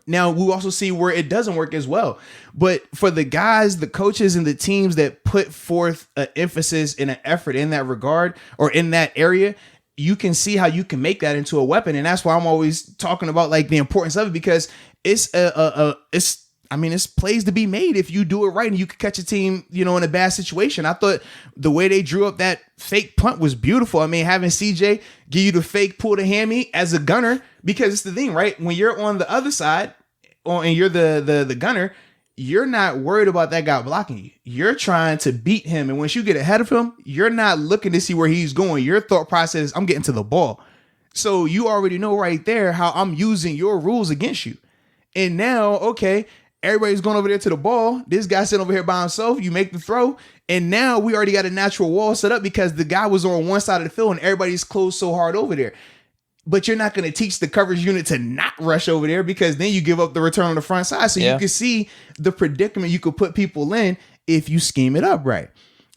Now, we also see where it doesn't work as well. But for the guys, the coaches, and the teams that put forth an emphasis and an effort in that regard or in that area, you can see how you can make that into a weapon. And that's why I'm always talking about like the importance of it, because it's plays to be made if you do it right and you can catch a team, in a bad situation. I thought the way they drew up that fake punt was beautiful. I mean, having CJ give you the fake pull the hammy as a gunner, because it's the thing, right? When you're on the other side and you're the gunner, you're not worried about that guy blocking you. You're trying to beat him. And once you get ahead of him, you're not looking to see where he's going. Your thought process is, I'm getting to the ball. So you already know right there how I'm using your rules against you. And now, okay, everybody's going over there to the ball. This guy sitting over here by himself. You make the throw. And now we already got a natural wall set up because the guy was on one side of the field and everybody's closed so hard over there. But you're not going to teach the coverage unit to not rush over there, because then you give up the return on the front side. So you can see the predicament you could put people in if you scheme it up right.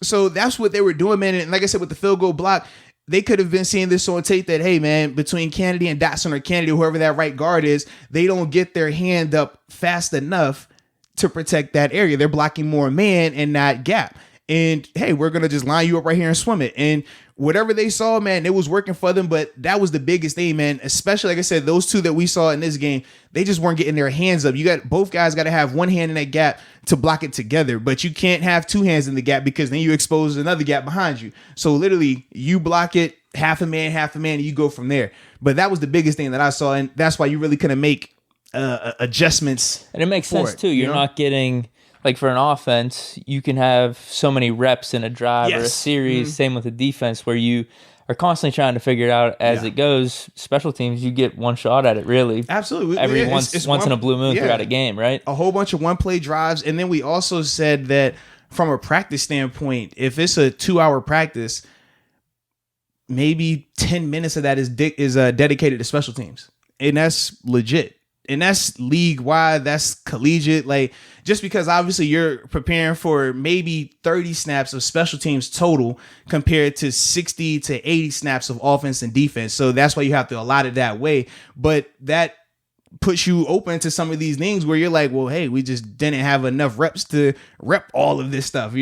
So that's what they were doing, man. And like I said, with the field goal block, they could have been seeing this on tape that, hey, man, between Kennedy and Dotson or Kennedy, whoever that right guard is, they don't get their hand up fast enough to protect that area. They're blocking more man and not gap. And, hey, we're going to just line you up right here and swim it. And whatever they saw, man, it was working for them. But that was the biggest thing, man, especially, like I said, those two that we saw in this game, they just weren't getting their hands up. Both guys got to have one hand in that gap to block it together. But you can't have two hands in the gap, because then you expose another gap behind you. So literally you block it half a man, and you go from there. But that was the biggest thing that I saw. And that's why you really couldn't make adjustments. And it makes sense, too. You're not getting... Like for an offense, you can have so many reps in a drive or a series. Same with the defense, where you are constantly trying to figure it out as it goes. Special teams, you get one shot at it, really. Absolutely. Once in a blue moon throughout a game, right? A whole bunch of one-play drives. And then we also said that from a practice standpoint, if it's a 2-hour practice, maybe 10 minutes of that is dedicated to special teams. And that's legit. And that's league-wide, that's collegiate. Like, just because obviously you're preparing for maybe 30 snaps of special teams total compared to 60 to 80 snaps of offense and defense. So that's why you have to allot it that way. But that puts you open to some of these things where you're like, well, hey, we just didn't have enough reps to rep all of this stuff,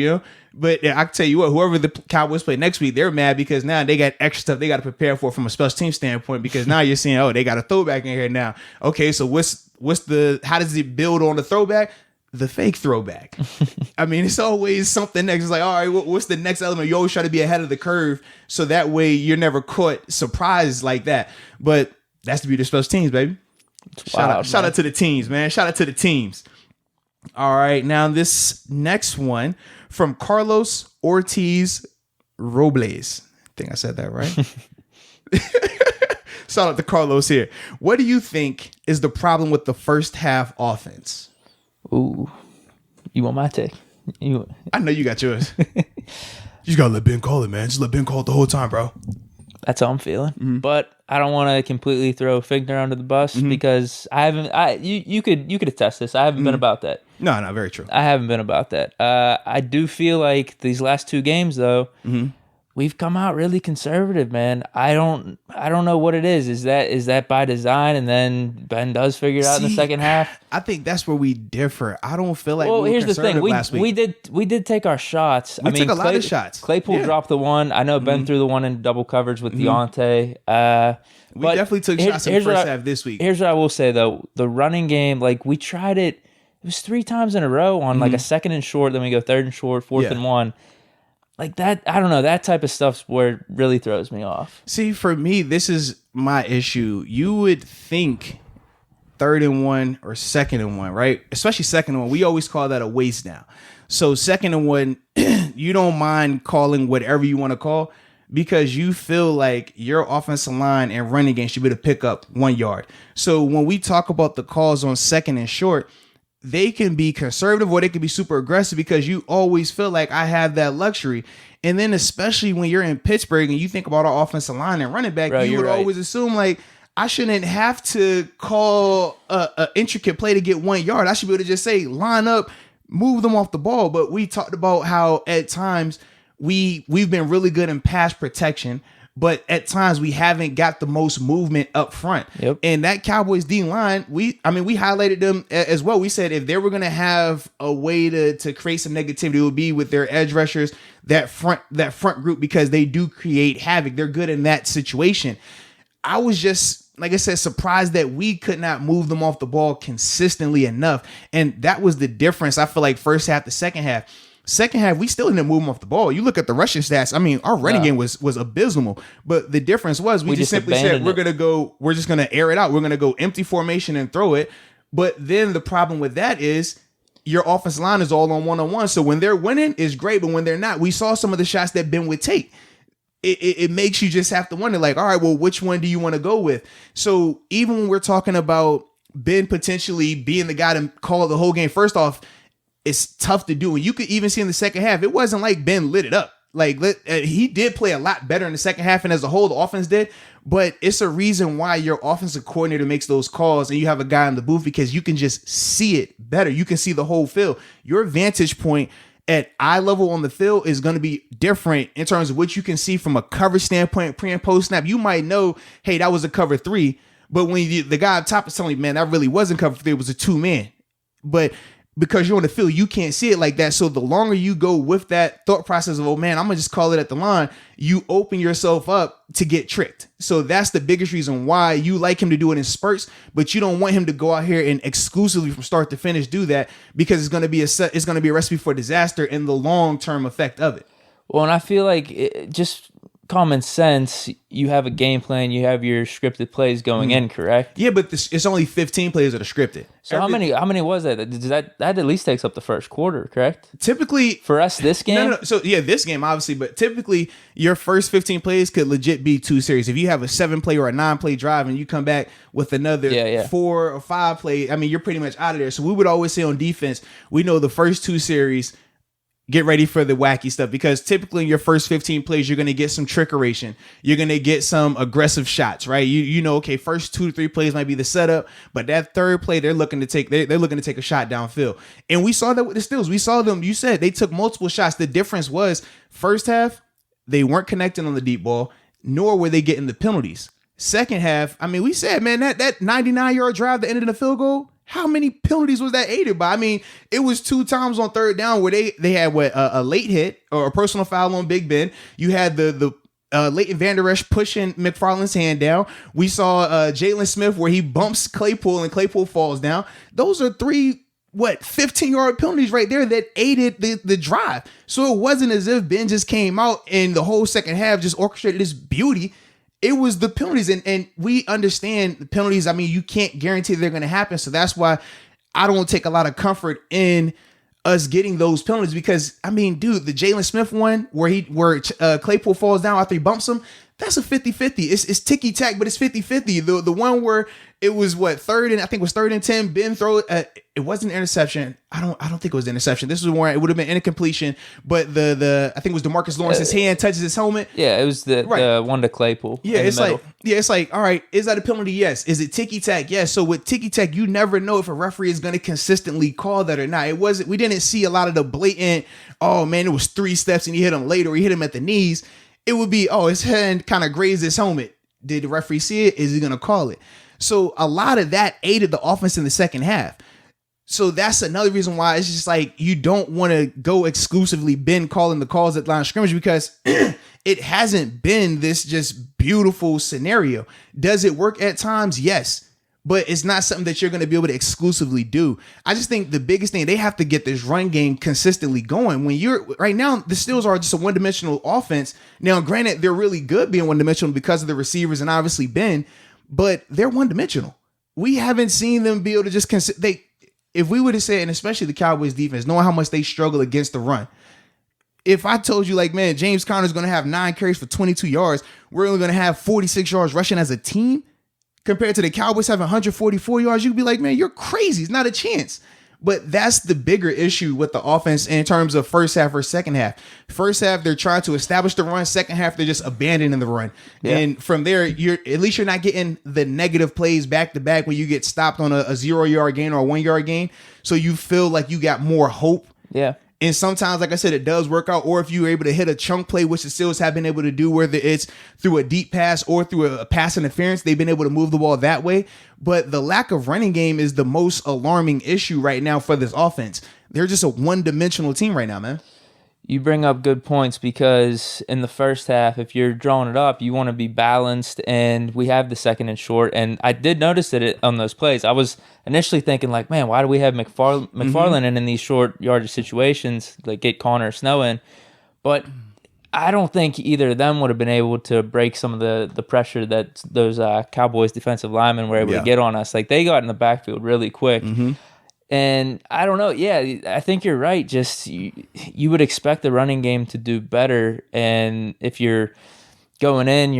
But I can tell you what, whoever the Cowboys play next week, they're mad because now they got extra stuff they got to prepare for from a special team standpoint, because now you're seeing, they got a throwback in here now. Okay, so how does it build on the throwback? The fake throwback. I mean, it's always something next. It's like, all right, what's the next element? You always try to be ahead of the curve, so that way you're never caught surprised like that. But that's the beauty of special teams, baby. Shout out to the teams, man. Shout out to the teams. All right, now this next one from Carlos Ortiz Robles. I think I said that right. Shout out to Carlos here. What do you think is the problem with the first half offense? Ooh, you want my take? I know you got yours. You just gotta let Ben call it, man. Just let Ben call it the whole time, bro. That's how I'm feeling. Mm-hmm. But I don't want to completely throw Figner under the bus, because I haven't. You could attest this. I haven't been about that. No, very true. I haven't been about that. I do feel like these last two games, though, we've come out really conservative, man. I don't know what it is. Is that by design, and then Ben does figure it out in the second half? I think that's where we differ. I don't feel like well, we were here's the thing. last week. We did take our shots. We took a lot of shots. Claypool dropped the one. I know Ben threw the one in double coverage with Deontay. We definitely took shots in the first half this week. Here's what I will say though: the running game, like we tried it. It was 3 times in a row on like a 2nd and short, then we go 3rd and short, 4th and 1. Like that, I don't know. That type of stuff's where it really throws me off. See, for me, this is my issue. You would think 3rd and 1 or 2nd and 1, right? Especially 2nd and 1. We always call that a waste now. So 2nd and 1, you don't mind calling whatever you want to call because you feel like your offensive line and running game should be able to pick up 1 yard. So when we talk about the calls on 2nd and short, they can be conservative or they can be super aggressive because you always feel like I have that luxury. And then especially when you're in Pittsburgh and you think about our offensive line and running back, you would always assume like I shouldn't have to call a intricate play to get 1 yard. I should be able to just say line up, move them off the ball. But we talked about how at times we've been really good in pass protection, but at times we haven't got the most movement up front. Yep. And that Cowboys D line, we highlighted them as well. We said if they were going to have a way to create some negativity, it would be with their edge rushers, that front group, because they do create havoc. They're good in that situation. I was just, like I said, surprised that we could not move them off the ball consistently enough. And that was the difference. I feel like first half to second half. Second half, we still didn't move them off the ball. You look at the rushing stats. I mean, our running game was abysmal. But the difference was we just simply said we're just gonna air it out. We're gonna go empty formation and throw it. But then the problem with that is your offensive line is all on one-on-one. So when they're winning, it's great. But when they're not, we saw some of the shots that Ben would take. It makes you just have to wonder, like, all right, well, which one do you want to go with? So even when we're talking about Ben potentially being the guy to call the whole game, first off, it's tough to do. And you could even see in the second half, it wasn't like Ben lit it up. Like he did play a lot better in the second half, and as a whole, the offense did. But it's a reason why your offensive coordinator makes those calls, and you have a guy in the booth because you can just see it better. You can see the whole field. Your vantage point at eye level on the field is going to be different in terms of what you can see from a coverage standpoint, pre and post snap. You might know, hey, that was a cover 3, but when the guy up top is telling you, man, that really wasn't cover 3, it was a 2-man. But because you're on the field, you can't see it like that. So the longer you go with that thought process of, oh man, I'm gonna just call it at the line, you open yourself up to get tricked. So that's the biggest reason why you like him to do it in spurts, but you don't want him to go out here and exclusively from start to finish do that, because it's gonna be a recipe for disaster in the long term effect of it. Well, and I feel like just common sense, you have a game plan, you have your scripted plays going in, correct? Yeah, but it's only 15 plays that are scripted. So how many was that? That at least takes up the first quarter, correct? Typically for us this game. No. So yeah, this game obviously, but typically your first 15 plays could legit be 2 series. If you have a 7-play or a 9-play drive and you come back with another 4 or 5 play, I mean, you're pretty much out of there. So we would always say on defense, we know the first 2 series, get ready for the wacky stuff, because typically in your first 15 plays, you're going to get some trickeration. You're going to get some aggressive shots, right? You know, okay, first 2 to 3 plays might be the setup, but that third play, they're looking to take a shot downfield. And we saw that with the Steelers. We saw them, you said they took multiple shots. The difference was first half, they weren't connecting on the deep ball, nor were they getting the penalties. Second half, I mean, we said, man, that 99-yard drive that ended in a field goal, how many penalties was that aided by? I mean, it was 2 times on third down where they had a late hit or a personal foul on Big Ben. You had the Leighton Vander Esch pushing McFarland's hand down. We saw Jalen Smith where he bumps Claypool and Claypool falls down. Those are 3 15-yard penalties right there that aided the drive. So it wasn't as if Ben just came out and the whole second half just orchestrated this beauty. It was the penalties, and we understand the penalties. I mean, you can't guarantee they're going to happen. So that's why I don't take a lot of comfort in us getting those penalties, because, I mean, dude, the Jalen Smith one where Claypool falls down after he bumps him, that's a 50-50. It's ticky-tack, but it's 50-50. The one where it was third and 10, Ben throw it. It wasn't an interception. I don't think it was an interception. This was where it would have been incompletion, but the I think it was DeMarcus Lawrence's hand touches his helmet. Yeah, it was the one to Claypool. Yeah, it's like, all right, is that a penalty? Yes. Is it ticky-tack? Yes. So with ticky-tack, you never know if a referee is going to consistently call that or not. We didn't see a lot of the blatant, oh man, it was 3 steps and he hit him late or he hit him at the knees. it would be, oh, his hand kind of grazed his helmet. Did the referee see it? Is he going to call it? So a lot of that aided the offense in the second half. So that's another reason why it's just like you don't want to go exclusively been calling the calls at line of scrimmage, because it hasn't been this just beautiful scenario. Does it work at times? Yes. But it's not something that you're going to be able to exclusively do. I just think the biggest thing, they have to get this run game consistently going. When you're right now, the Steelers are just a one-dimensional offense. Now, granted, they're really good being one-dimensional because of the receivers and obviously Ben, but they're one-dimensional. We haven't seen them be able to just if we would have said, and especially the Cowboys defense, knowing how much they struggle against the run. If I told you, like, man, James Conner's going to have 9 carries for 22 yards, we're only going to have 46 yards rushing as a team, compared to the Cowboys having 144 yards, you'd be like, man, you're crazy. It's not a chance. But that's the bigger issue with the offense in terms of first half or second half. First half, they're trying to establish the run. Second half, they're just abandoning the run. Yeah. And from there, at least you're not getting the negative plays back to back when you get stopped on a 0-yard gain or a 1-yard gain. So you feel like you got more hope. Yeah. And sometimes, like I said, it does work out. Or if you're able to hit a chunk play, which the Steelers have been able to do, whether it's through a deep pass or through a pass interference, they've been able to move the ball that way. But the lack of running game is the most alarming issue right now for this offense. They're just a one-dimensional team right now, man. You bring up good points, because in the first half, if you're drawing it up, you want to be balanced, and we have the second and short. And I did notice that on those plays, I was initially thinking, like, man, why do we have McFarland in these short yardage situations, like get Connor or Snow in? But I don't think either of them would have been able to break some of the pressure that those Cowboys defensive linemen were able to get on us. Like, they got in the backfield really quick. Mm-hmm. And I don't know. Yeah, I think you're right. Just you would expect the running game to do better. And if you're going in,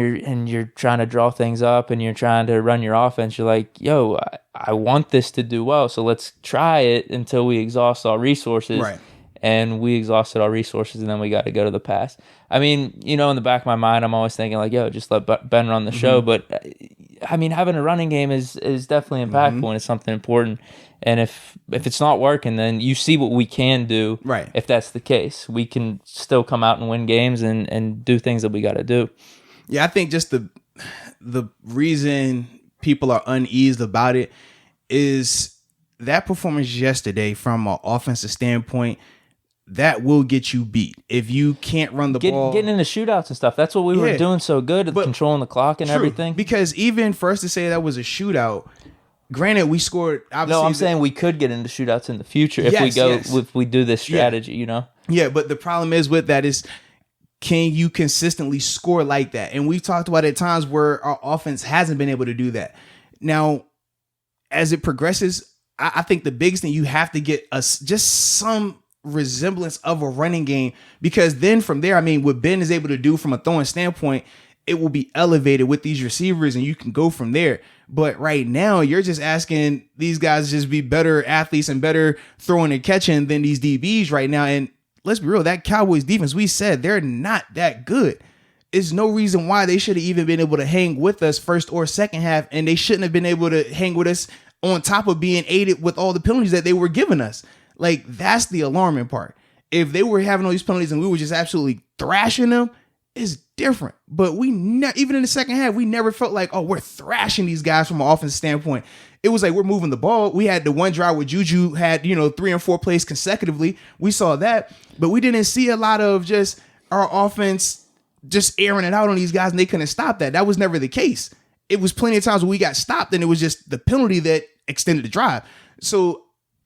you're trying to draw things up and you're trying to run your offense, you're like, yo, I want this to do well. So let's try it until we exhaust our resources. Right. And we exhausted our resources, and then we got to go to the pass. I mean, in the back of my mind, I'm always thinking like, yo, just let Ben run the show. But I mean, having a running game is definitely impactful, and it's something important. And if it's not working, then you see what we can do. Right. If that's the case, we can still come out and win games and do things that we got to do. Yeah, I think just the reason people are uneased about it is that performance yesterday from an offensive standpoint. That will get you beat if you can't run the ball. Getting into shootouts and stuff. That's what we were doing so good at controlling the clock and everything. Because even for us to say that was a shootout, granted, we scored. No, I'm saying we could get into shootouts in the future if we do this strategy. Yeah, but the problem is with that is, can you consistently score like that? And we've talked about at times where our offense hasn't been able to do that. Now, as it progresses, I think the biggest thing, you have to get just some resemblance of a running game, because then from there, I mean, what Ben is able to do from a throwing standpoint, it will be elevated with these receivers and you can go from there. But right now, you're just asking these guys to just be better athletes and better throwing and catching than these DBs right now. And let's be real, that Cowboys defense, we said they're not that good. There's no reason why they should have even been able to hang with us first or second half, and they shouldn't have been able to hang with us on top of being aided with all the penalties that they were giving us. Like, that's the alarming part. If they were having all these penalties and we were just absolutely thrashing them, it's different. But even in the second half, we never felt like, oh, we're thrashing these guys from an offensive standpoint. It was like we're moving the ball. We had the one drive where Juju had, 3 and 4 plays consecutively. We saw that, but we didn't see a lot of just our offense just airing it out on these guys, and they couldn't stop that. That was never the case. It was plenty of times when we got stopped, and it was just the penalty that extended the drive. So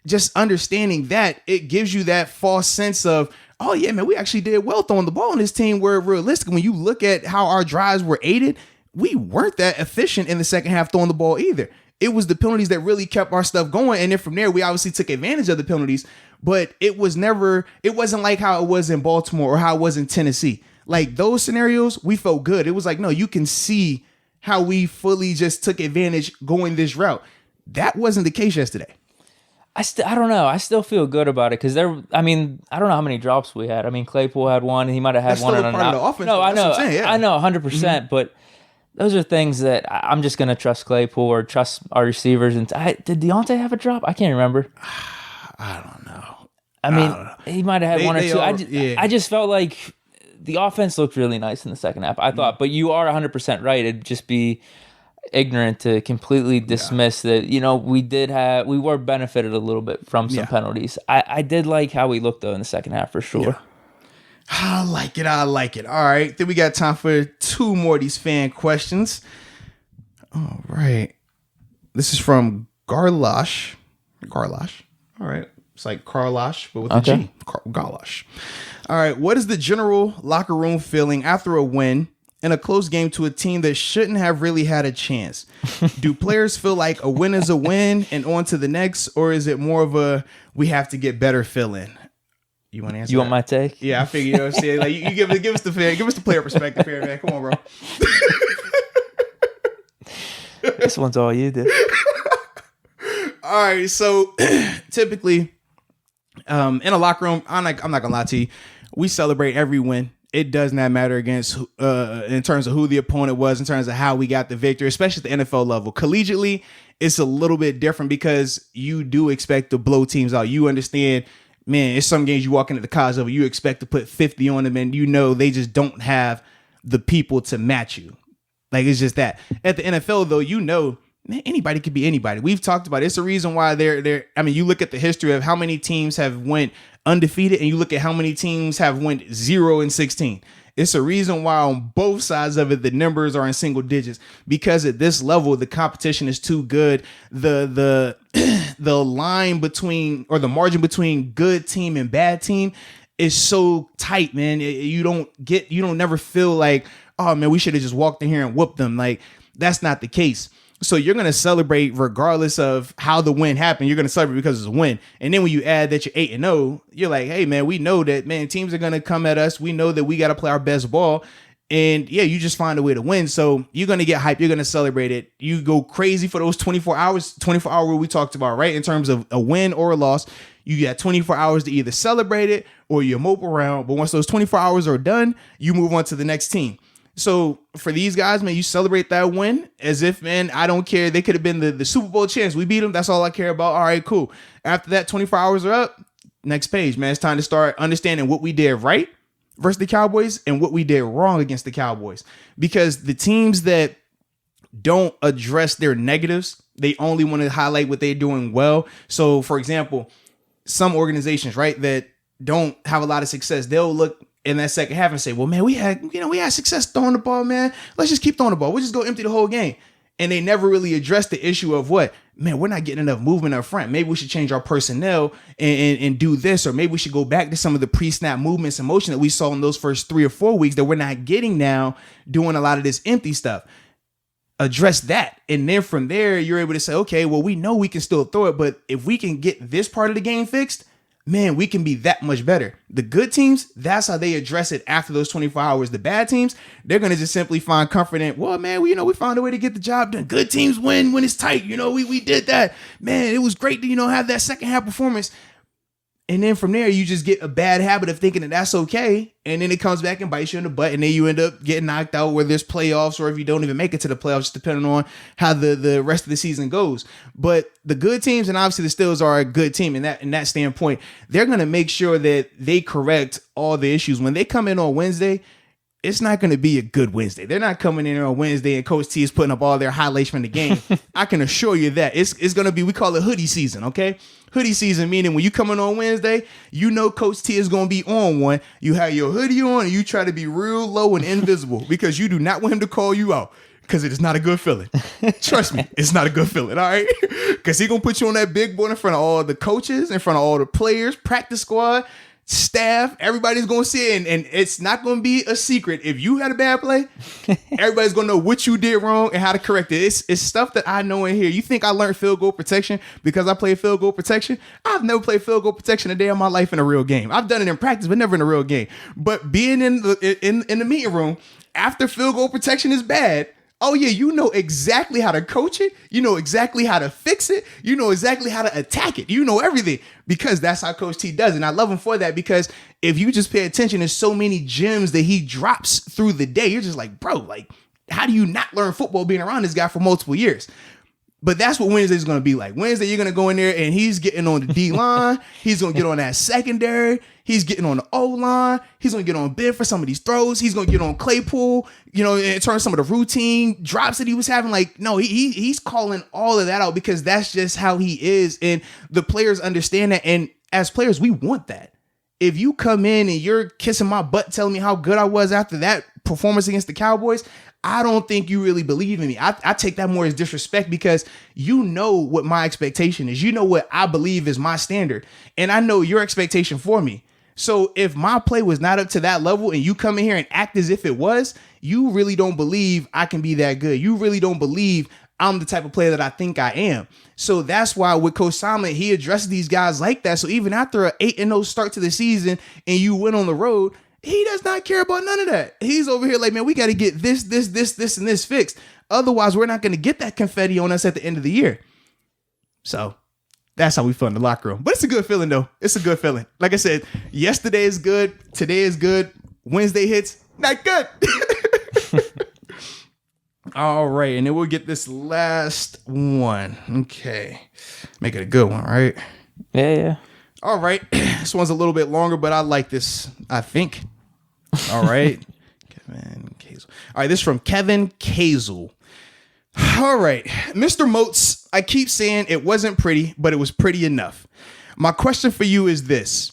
just understanding that, it gives you that false sense of, oh yeah, man, we actually did well throwing the ball on this team, where realistically, when you look at how our drives were aided, we weren't that efficient in the second half throwing the ball either. It was the penalties that really kept our stuff going. And then from there, we obviously took advantage of the penalties, but it wasn't like how it was in Baltimore or how it was in Tennessee. Like, those scenarios, we felt good. It was like, no, you can see how we fully just took advantage going this route. That wasn't the case yesterday. I don't know. I still feel good about it because I don't know how many drops we had. I mean, Claypool had one, and he might have had that's one still on a part of the offense. No, I know. Yeah. I know 100%, but those are things that I'm just going to trust Claypool or trust our receivers. And did Deontay have a drop? I can't remember. I don't know. I mean, he might have had one or two. I just felt like the offense looked really nice in the second half, I thought. But you are 100% right. It'd just be ignorant to completely dismiss that. We were benefited a little bit from some penalties. I did like how we looked though in the second half for sure. I like it. All right, then we got time for 2 more of these fan questions. All right, this is from Garlosh. All right, it's like Carlosh but with a G. Garlosh. All right, what is the general locker room feeling after a win in a close game to a team that shouldn't have really had a chance? Do players feel like a win is a win and on to the next, or is it more of a we have to get better feeling? You want to answer? You want my take? Yeah, I figure. Like you give us the player perspective here, man. Come on, bro. This one's all you do. All right, so typically, in a locker room, I'm not gonna lie to you, we celebrate every win. It does not matter against in terms of who the opponent was, in terms of how we got the victory, especially at the NFL level. Collegiately, it's a little bit different because you do expect to blow teams out. You understand, man, it's some games you walk into the college level, you expect to put 50 on them, and they just don't have the people to match you. Like, it's just that. At the NFL, though, man, anybody could be anybody. We've talked about it. It's a reason why you look at the history of how many teams have went undefeated, and you look at how many teams have went 0-16. It's a reason why on both sides of it, the numbers are in single digits, because at this level, the competition is too good. The line between, or the margin between good team and bad team is so tight, man. You don't never feel like, oh man, we should have just walked in here and whooped them. Like, that's not the case. So you're going to celebrate regardless of how the win happened. You're going to celebrate because it's a win. And then when you add that you're 8-0, you're like, hey man, we know that, man, teams are going to come at us. We know that we got to play our best ball. And yeah, you just find a way to win. So you're going to get hyped. You're going to celebrate it. You go crazy for those 24 hour rule we talked about, right? In terms of a win or a loss, you got 24 hours to either celebrate it or you mope around. But once those 24 hours are done, you move on to the next team. So for these guys, man, you celebrate that win as if, man, I don't care. They could have been the Super Bowl champs. We beat them. That's all I care about. All right, cool. After that, 24 hours are up. Next page, man. It's time to start understanding what we did right versus the Cowboys and what we did wrong against the Cowboys. Because the teams that don't address their negatives, they only want to highlight what they're doing well. So, for example, some organizations, right, that don't have a lot of success, they'll look in that second half and say, well, man, we had success throwing the ball, man. Let's just keep throwing the ball. We'll just go empty the whole game. And they never really address the issue of what, man, we're not getting enough movement up front. Maybe we should change our personnel and do this, or maybe we should go back to some of the pre-snap movements and motion that we saw in those first 3 or 4 weeks that we're not getting now, doing a lot of this empty stuff. Address that. And then from there, you're able to say, okay, well, we know we can still throw it, but if we can get this part of the game fixed, man, we can be that much better. The good teams, that's how they address it after those 24 hours. The bad teams, they're going to just simply find comfort in, well, man, we found a way to get the job done. Good teams win when it's tight. We did that. Man, it was great to, have that second half performance. And then from there, you just get a bad habit of thinking that that's okay. And then it comes back and bites you in the butt. And then you end up getting knocked out, whether there's playoffs or if you don't even make it to the playoffs, depending on how the rest of the season goes. But the good teams, and obviously the Steelers are a good team in that standpoint, they're going to make sure that they correct all the issues. When they come in on Wednesday, it's not going to be a good Wednesday. They're not coming in on Wednesday and Coach T is putting up all their highlights from the game. I can assure you that. It's going to be, we call it hoodie season, okay? Hoodie season, meaning when you come in on Wednesday, Coach T is going to be on one. You have your hoodie on and you try to be real low and invisible because you do not want him to call you out, because it is not a good feeling. Trust me, it's not a good feeling, all right? Because he's going to put you on that big board in front of all the coaches, in front of all the players, practice squad, staff. Everybody's going to see it, and it's not going to be a secret. If you had a bad play, everybody's going to know what you did wrong and how to correct it. It's stuff that I know in here. You think I learned field goal protection because I played field goal protection? I've never played field goal protection a day of my life in a real game. I've done it in practice, but never in a real game. But being in the meeting room after field goal protection is bad, oh yeah, you know exactly how to coach it. You know exactly how to fix it. You know exactly how to attack it. You know everything, because that's how Coach T does. And I love him for that, because if you just pay attention, there's so many gems that he drops through the day. You're just like, bro, like, how do you not learn football being around this guy for multiple years? But that's what Wednesday's going to be like. Wednesday, you're going to go in there and he's getting on the D line. He's going to get on that secondary. He's getting on the O line. He's going to get on Ben for some of these throws. He's going to get on Claypool, in terms of some of the routine drops that he was having. Like, no, he's calling all of that out because that's just how he is. And the players understand that. And as players, we want that. If you come in and you're kissing my butt telling me how good I was after that performance against the Cowboys, I don't think you really believe in me. I take that more as disrespect because you know what my expectation is. You know what I believe is my standard. And I know your expectation for me. So if my play was not up to that level and you come in here and act as if it was, you really don't believe I can be that good. You really don't believe I'm the type of player that I think I am. So that's why with Coach Simon, he addressed these guys like that. So even after an 8-0 start to the season and you went on the road, he does not care about none of that. He's over here like, man, we got to get this, and this fixed. Otherwise, we're not going to get that confetti on us at the end of the year. So that's how we feel in the locker room. But it's a good feeling, though. It's a good feeling. Like I said, yesterday is good. Today is good. Wednesday hits, not good. All right. And then we'll get this last one. Okay. Make it a good one, right? Yeah. All right. This one's a little bit longer, but I like this, I think. All right. Kevin Kazel. All right. This is from Kevin Kazel. All right. Mr. Moats, I keep saying it wasn't pretty, but it was pretty enough. My question for you is this.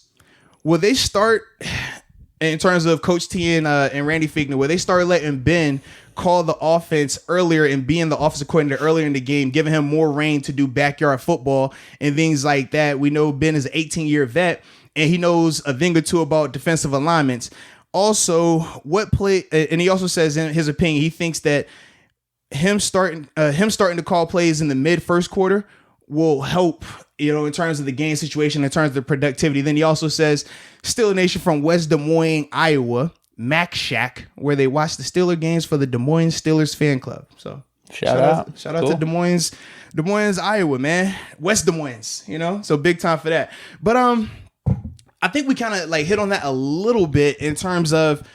Will they start, in terms of Coach T and Randy Fichtner, will they start letting Ben call the offense earlier and being the offensive coordinator earlier in the game, giving him more reign to do backyard football and things like that? We know Ben is an 18-year vet and he knows a thing or two about defensive alignments. Also, what play, and he also says in his opinion, he thinks that him starting to call plays in the mid first quarter will help, in terms of the game situation, in terms of the productivity. Then he also says, Steeler Nation from West Des Moines, Iowa, Mac Shack, where they watch the Steeler games for the Des Moines Steelers fan club. So shout out cool. to Des Moines, Iowa, man. West Des Moines, so big time for that. But I think we kind of like hit on that a little bit in terms of,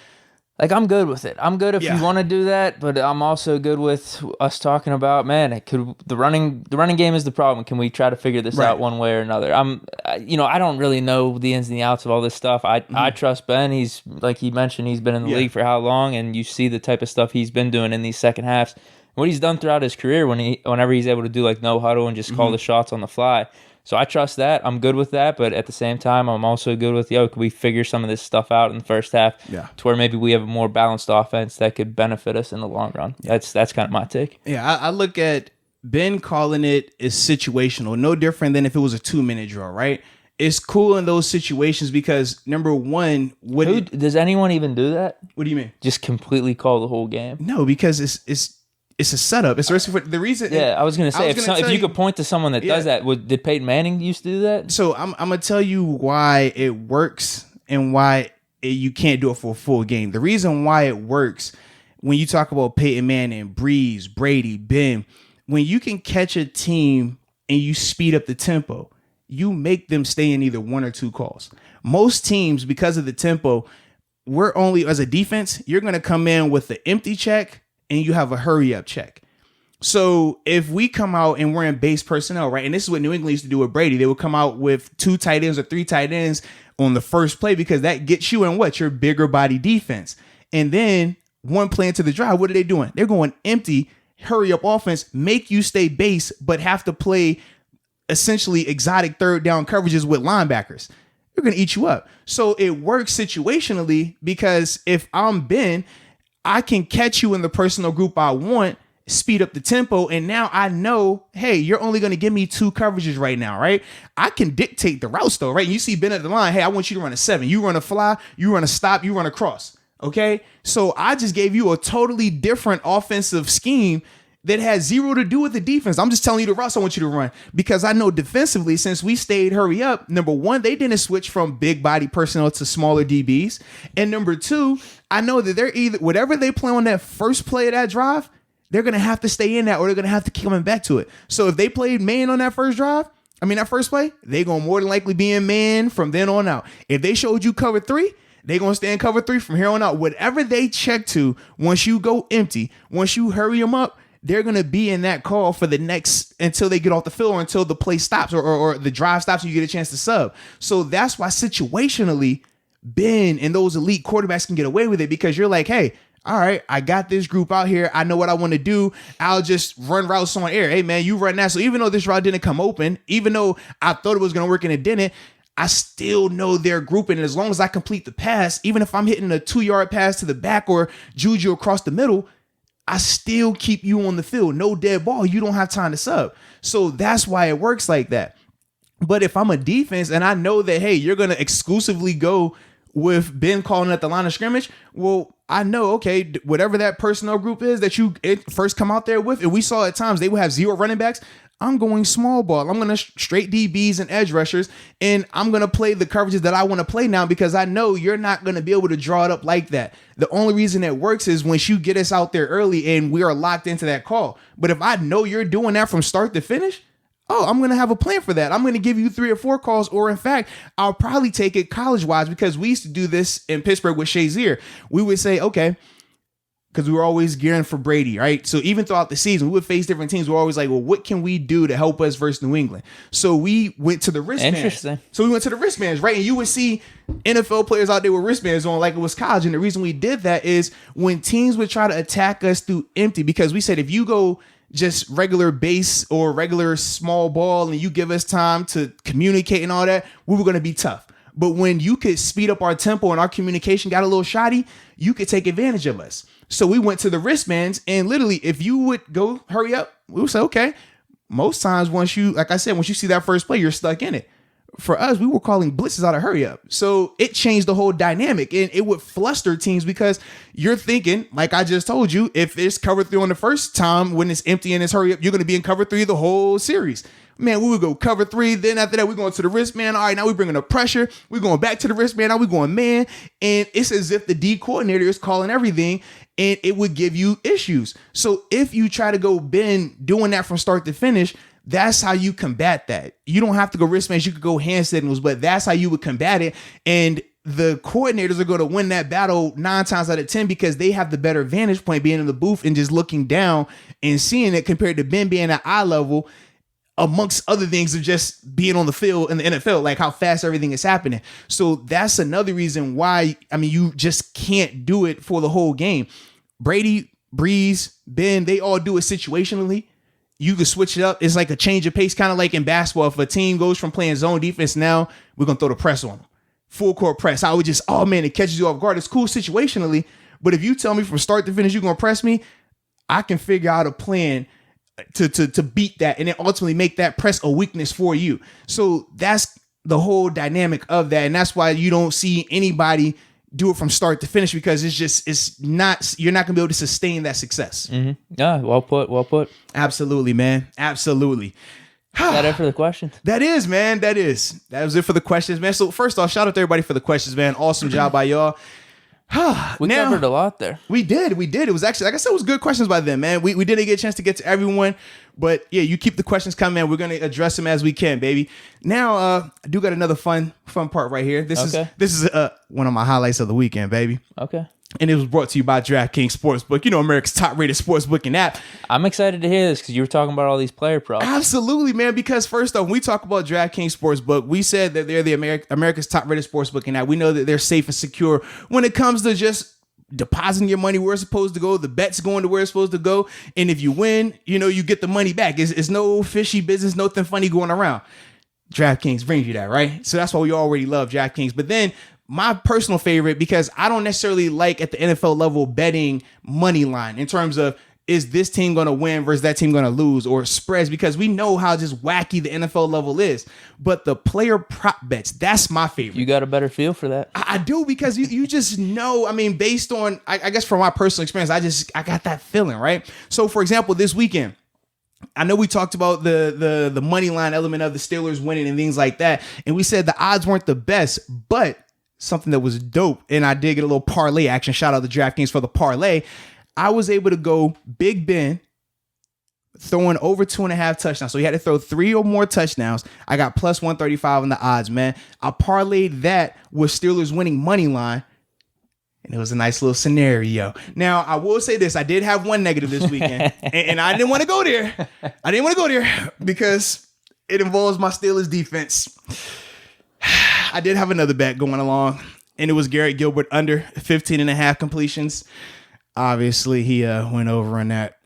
like, I'm good with it. I'm good if you want to do that, but I'm also good with us talking about, man, the running game is the problem. Can we try to figure this out one way or another? I don't really know the ins and the outs of all this stuff. I trust Ben. He's, like he mentioned, he's been in the league for how long, and you see the type of stuff he's been doing in these second halves. What he's done throughout his career whenever he's able to do like no huddle and just call the shots on the fly. So I trust that. I'm good with that, but at the same time, I'm also good with, can we figure some of this stuff out in the first half to where maybe we have a more balanced offense that could benefit us in the long run. That's kind of my take. Yeah, I look at Ben calling it is situational, no different than if it was a 2-minute drill, right? It's cool in those situations because, number one, does anyone even do that? What do you mean? Just completely call the whole game? No, because it's a setup. It's for the reason. Yeah, I was going to say, if you could point to someone that does that, did Peyton Manning used to do that? So I'm going to tell you why it works and why you can't do it for a full game. The reason why it works, when you talk about Peyton Manning, Breeze, Brady, Ben, when you can catch a team and you speed up the tempo, you make them stay in either one or two calls. Most teams, because of the tempo, we're only, as a defense, you're going to come in with the empty check and you have a hurry up check. So if we come out and we're in base personnel, right? And this is what New England used to do with Brady. They would come out with 2 tight ends or 3 tight ends on the first play because that gets you in your bigger body defense. And then one play into the drive, what are they doing? They're going empty, hurry up offense, make you stay base, but have to play essentially exotic third down coverages with linebackers. They're going to eat you up. So it works situationally because if I'm Ben, I can catch you in the personal group I want, speed up the tempo, and now I know, hey, you're only going to give me 2 coverages right now, right? I can dictate the routes, though, right? You see Ben at the line, hey, I want you to run a 7. You run a fly, you run a stop, you run a cross, okay? So I just gave you a totally different offensive scheme that has zero to do with the defense. I'm just telling you the routes I want you to run because I know defensively, since we stayed hurry up, number one, they didn't switch from big body personnel to smaller DBs. And number two, I know that they're either, whatever they play on that first play of that drive, they're going to have to stay in that or they're going to have to keep coming back to it. So if they played man on that first play, they're going to more than likely be in man from then on out. If they showed you cover 3, they're going to stay in cover 3 from here on out. Whatever they check to, once you go empty, once you hurry them up, they're going to be in that call for the next, until they get off the field or until the play stops or the drive stops and you get a chance to sub. So that's why situationally, Ben and those elite quarterbacks can get away with it, because you're like, hey, all right, I got this group out here. I know what I want to do. I'll just run routes on air. Hey, man, you run that. So even though this route didn't come open, even though I thought it was going to work and it didn't, I still know they're grouping. And as long as I complete the pass, even if I'm hitting a 2-yard pass to the back or juju across the middle, I still keep you on the field. No dead ball. You don't have time to sub. So that's why it works like that. But if I'm a defense and I know that, hey, you're going to exclusively go with Ben calling at the line of scrimmage, well, I know, okay, whatever that personnel group is that you first come out there with, and we saw at times they would have 0 running backs, I'm going small ball. I'm going to straight DBs and edge rushers, and I'm going to play the coverages that I want to play now, because I know you're not going to be able to draw it up like that. The only reason it works is once you get us out there early and we are locked into that call. But if I know you're doing that from start to finish, oh, I'm going to have a plan for that. I'm going to give you 3 or 4 calls, or in fact, I'll probably take it college-wise, because we used to do this in Pittsburgh with Shazier. We would say, okay, because we were always gearing for Brady, right? So even throughout the season, we would face different teams. We're always like, well, what can we do to help us versus New England? So we went to the wristbands. Interesting. So we went to the wristbands, right? And you would see NFL players out there with wristbands on like it was college. And the reason we did that is when teams would try to attack us through empty, because we said if you go just regular base or regular small ball and you give us time to communicate and all that, we were going to be tough. But when you could speed up our tempo and our communication got a little shoddy, you could take advantage of us. So we went to the wristbands, and literally, if you would go hurry up, we would say, okay. Most times once you, like I said, once you see that first play, you're stuck in it. For us, we were calling blitzes out of hurry up. So it changed the whole dynamic, and it would fluster teams, because you're thinking, like I just told you, if it's cover 3 on the first time when it's empty and it's hurry up, you're going to be in cover 3 the whole series. Man, we would go cover 3. Then after that, we're going to the wristband. All right, now we're bringing up pressure. We're going back to the wristband. Now we're going man. And it's as if the D coordinator is calling everything, and it would give you issues. So if you try to go Ben doing that from start to finish, that's how you combat that. You don't have to go wristbands. You could go hand signals, but that's how you would combat it. And the coordinators are going to win that battle 9 times out of 10, because they have the better vantage point being in the booth and just looking down and seeing it, compared to Ben being at eye level, amongst other things of just being on the field in the NFL, like how fast everything is happening. So that's another reason why, I mean, you just can't do it for the whole game. Brady, Breeze, Ben, they all do it situationally. You can switch it up. It's like a change of pace, kind of like in basketball. If a team goes from playing zone defense, now we're going to throw the press on them. Full court press. I would just, oh man, it catches you off guard. It's cool situationally. But if you tell me from start to finish, you're going to press me, I can figure out a plan to beat that, and then ultimately make that press a weakness for you. So that's the whole dynamic of that. And that's why you don't see anybody do it from start to finish, because it's not, you're not gonna be able to sustain that success. Mm-hmm. Yeah, well put. Absolutely, man. Absolutely. Is that it for the questions? That is, man. That was it for the questions, man. So first off, shout out to everybody for the questions, man. Awesome job by y'all. We covered a lot there. We did. It was actually, like I said, it was good questions by them, man. We didn't get a chance to get to everyone, but yeah, you keep the questions coming, man. We're going to address them as we can, baby. Now, I do got another fun part right here. This is one of my highlights of the weekend, baby. Okay. And it was brought to you by DraftKings Sportsbook, America's top-rated sportsbooking app. I'm excited to hear this, because you were talking about all these player props. Absolutely, man, because first off, when we talk about DraftKings Sportsbook, we said that they're the America's top-rated sportsbooking app. We know that they're safe and secure when it comes to just depositing your money where it's supposed to go. The bet's going to where it's supposed to go. And if you win, you get the money back. It's no fishy business, nothing funny going around. DraftKings brings you that, right? So that's why we already love DraftKings. But then my personal favorite, because I don't necessarily like at the NFL level betting money line in terms of, is this team going to win versus that team going to lose, or spreads, because we know how just wacky the NFL level is. But the player prop bets, that's my favorite. You got a better feel for that. I do, because you just know, I mean, based on, I guess from my personal experience, I got that feeling, right? So for example, this weekend, I know we talked about the money line element of the Steelers winning and things like that. And we said the odds weren't the best, but something that was dope, and I did get a little parlay action. Shout out to DraftKings for the parlay. I was able to go Big Ben throwing over 2.5 touchdowns. So he had to throw 3 or more touchdowns. I got plus 135 on the odds, man. I parlayed that with Steelers winning money line. And it was a nice little scenario. Now, I will say this. I did have one negative this weekend. and I didn't want to go there. I didn't want to go there because it involves my Steelers defense. I did have another bet going along. And it was Garrett Gilbert under 15.5 completions. Obviously, he went over on that.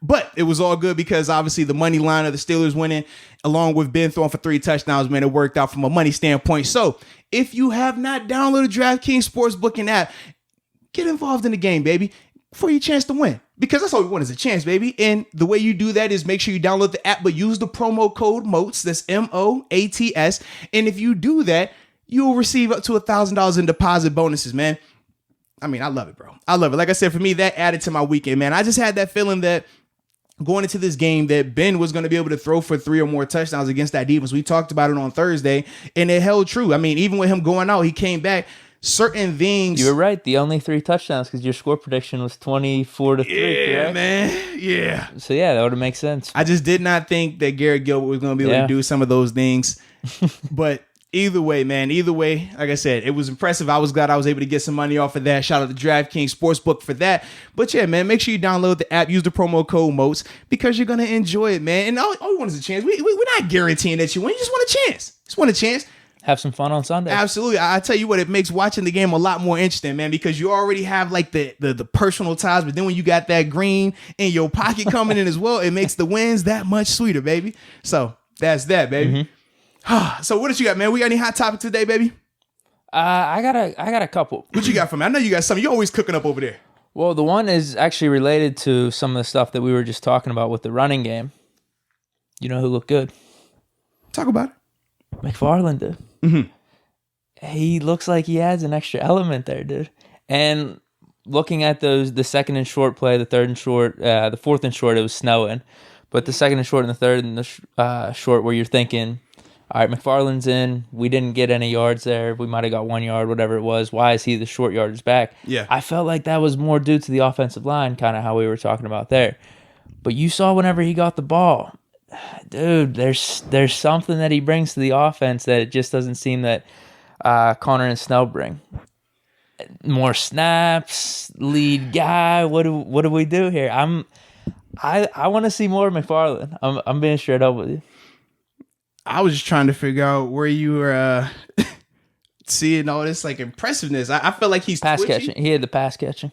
But it was all good because obviously the money line of the Steelers winning, along with Ben throwing for 3 touchdowns, man, it worked out from a money standpoint. So if you have not downloaded DraftKings Sportsbook app, get involved in the game, baby, for your chance to win. Because that's all we want is a chance, baby. And the way you do that is make sure you download the app, but use the promo code MOATS. That's MOATS. And if you do that, you will receive up to $1,000 in deposit bonuses, man. I mean, I love it, bro. I love it. Like I said, for me, that added to my weekend, man. I just had that feeling that going into this game that Ben was going to be able to throw for 3 or more touchdowns against that defense. We talked about it on Thursday, and it held true. I mean, even with him going out, he came back. Certain things. You were right. The only 3 touchdowns because your score prediction was 24-3. Yeah, correct? Man. Yeah. So, yeah, that would have made sense. I just did not think that Garrett Gilbert was going to be able to do some of those things. But either way, man, like I said, it was impressive. I was glad I was able to get some money off of that. Shout out to DraftKings Sportsbook for that. But yeah, man, make sure you download the app, use the promo code MOATS because you're going to enjoy it, man. And all we want is a chance. We're not guaranteeing that you win. You just want a chance. Just want a chance. Have some fun on Sunday. Absolutely. I tell you what, it makes watching the game a lot more interesting, man, because you already have like the personal ties. But then when you got that green in your pocket coming in as well, it makes the wins that much sweeter, baby. So that's that, baby. So what did you got, man? We got any hot topics today, baby? I got a couple. What you got for me? I know you got something. You're always cooking up over there. Well, the one is actually related to some of the stuff that we were just talking about with the running game. You know who looked good? Talk about it. McFarland did. Mm-hmm. He looks like he adds an extra element there, dude. And looking at the second and short play, the third and short, the fourth and short, it was snowing. But the second and short and the third and the short where you're thinking, all right, McFarland's in. We didn't get any yards there. We might have got 1 yard, whatever it was. Why is he the short yardage back? Yeah. I felt like that was more due to the offensive line, kind of how we were talking about there. But you saw whenever he got the ball, dude, there's something that he brings to the offense that it just doesn't seem that Connor and Snell bring. More snaps, lead guy. What do we do here? I want to see more McFarland. I'm being straight up with you. I was just trying to figure out where you were seeing all this like impressiveness. I feel like he's pass twitchy. catching. He had the pass catching.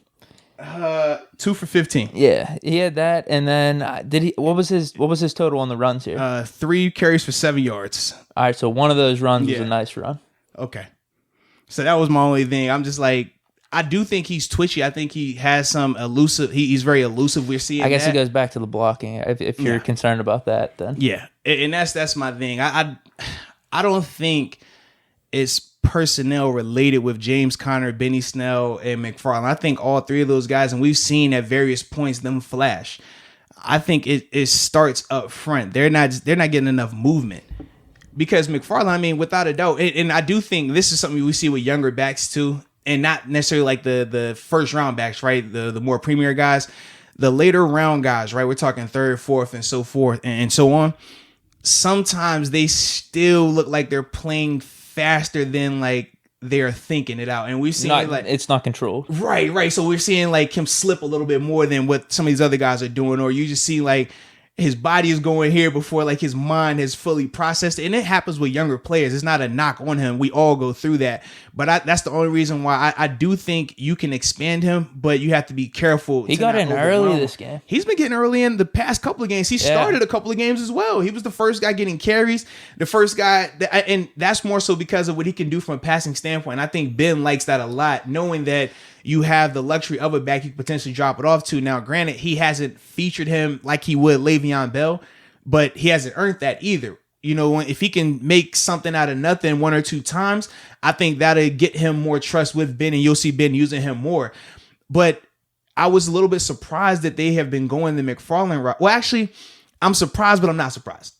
2 for 15. Yeah, he had that, and then did he? What was his total on the runs here? 3 carries for 7 yards. All right, so one of those runs was a nice run. Okay, so that was my only thing. I'm just like, I do think he's twitchy. I think he has some elusive. He's very elusive. We're seeing. I guess it goes back to the blocking. If you're concerned about that, then yeah, and that's my thing. I don't think it's personnel related with James Conner, Benny Snell, and McFarland. I think all 3 of those guys, and we've seen at various points them flash. I think it starts up front. They're not getting enough movement. Because McFarland, I mean, without a doubt, and I do think this is something we see with younger backs too. And not necessarily like the first round backs, right? The more premier guys, the later round guys, right? We're talking 3rd, 4th, and so forth and so on. Sometimes they still look like they're playing faster than like they're thinking it out. And we've seen it's not controlled. Right. So we're seeing like him slip a little bit more than what some of these other guys are doing, or you just see like his body is going here before like his mind has fully processed it. And it happens with younger players. It's not a knock on him. We all go through that. But that's the only reason why I do think you can expand him, but you have to be careful. He got in early this game. He's been getting early in the past couple of games. He started a couple of games as well. He was the first guy getting carries, the first guy. And that's more so because of what he can do from a passing standpoint. I think Ben likes that a lot, knowing that you have the luxury of a back you could potentially drop it off to. Now, granted, he hasn't featured him like he would Le'Veon Bell, but he hasn't earned that either. You know, if he can make something out of nothing 1 or 2 times, I think that'll get him more trust with Ben, and you'll see Ben using him more. But I was a little bit surprised that they have been going the McFarland route. Well, actually, I'm surprised, but I'm not surprised.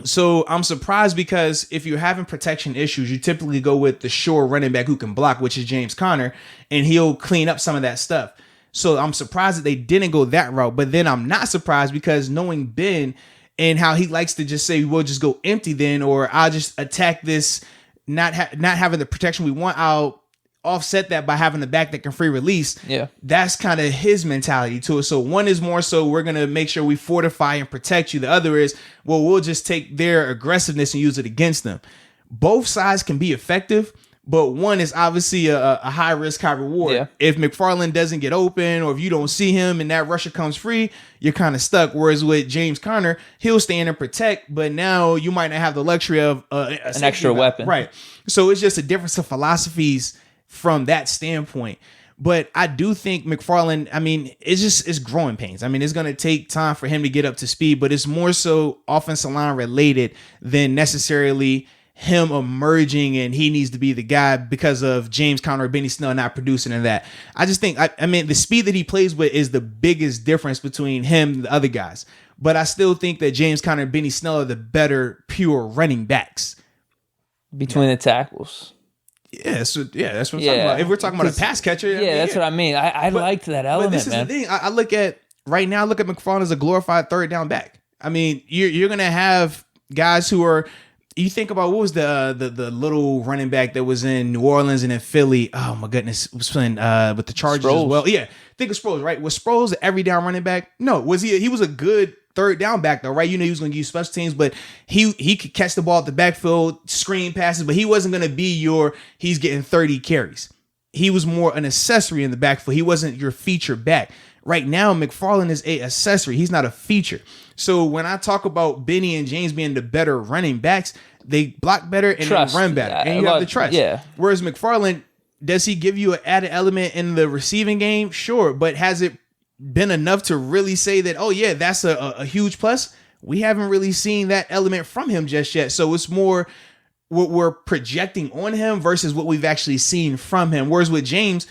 So I'm surprised because if you're having protection issues, you typically go with the sure running back who can block, which is James Conner, and he'll clean up some of that stuff. So I'm surprised that they didn't go that route. But then I'm not surprised because knowing Ben and how he likes to just say, we'll just go empty then, or I'll just attack this, not having the protection we want. I'll offset that by having a back that can free release. Yeah. That's kind of his mentality to it. So one is more so we're going to make sure we fortify and protect you. The other is, well, we'll just take their aggressiveness and use it against them. Both sides can be effective, but one is obviously a high risk, high reward. Yeah. If McFarland doesn't get open, or if you don't see him and that rusher comes free, you're kind of stuck. Whereas with James Conner, he'll stand and protect, but now you might not have the luxury of an extra weapon. Right. So it's just a difference of philosophies from that standpoint. But I do think McFarland, I mean, it's growing pains. I mean, it's going to take time for him to get up to speed, but it's more so offensive line related than necessarily him emerging and he needs to be the guy because of James Conner or Benny Snell not producing in that. I just think, I mean, the speed that he plays with is the biggest difference between him and the other guys. But I still think that James Conner and Benny Snell are the better pure running backs. Between the tackles. Yeah, so that's what I'm talking about. If we're talking about a pass catcher. That's what I mean. I liked that element, but this man. is the thing. I look at McFarland as a glorified third down back. I mean, you're going to have guys who are, you think about what was the little running back that was in New Orleans and in Philly. Oh my goodness, was playing with the Chargers as well. Yeah, think of Sproles, right? Was Sproles the every down running back? No, was he? He was a good third down back though, right? You know he was going to use special teams, but he could catch the ball at the backfield, screen passes, but he wasn't going to be he's getting 30 carries. He was more an accessory in the backfield. He wasn't your feature back. Right now, McFarland is a accessory. He's not a feature. So when I talk about Benny and James being the better running backs, they block better and they run better. And you have the trust. Yeah. Whereas McFarland, does he give you an added element in the receiving game? Sure. But has it been enough to really say that, oh, yeah, that's a huge plus? We haven't really seen that element from him just yet. So it's more what we're projecting on him versus what we've actually seen from him. Whereas with James,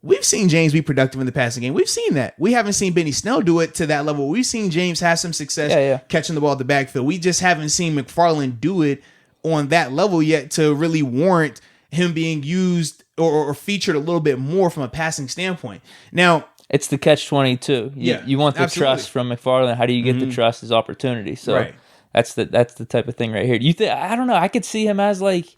we've seen James be productive in the passing game. We've seen that. We haven't seen Benny Snell do it to that level. We've seen James have some success catching the ball at the backfield. We just haven't seen McFarland do it on that level yet to really warrant him being used or featured a little bit more from a passing standpoint. Now, it's the catch-22. You want the trust from McFarland. How do you get the trust is opportunity. So that's the type of thing right here. You think, I don't know, I could see him as like,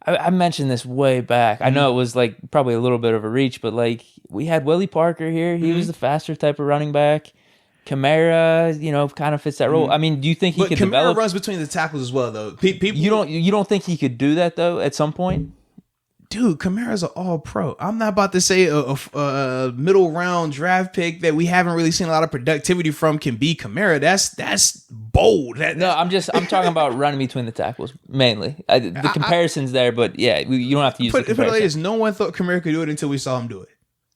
I mentioned this way back. I know it was like probably a little bit of a reach, but like we had Willie Parker here. He was the faster type of running back. Kamara, kind of fits that role. I mean, do you think he could develop? Kamara runs between the tackles as well, though. You don't think he could do that though at some point? Dude, Kamara's an all-pro. I'm not about to say a middle round draft pick that we haven't really seen a lot of productivity from can be Kamara. That's bold. I'm talking about running between the tackles mainly. The comparison's there, but yeah, you don't have to use the comparison. No one thought Kamara could do it until we saw him do it.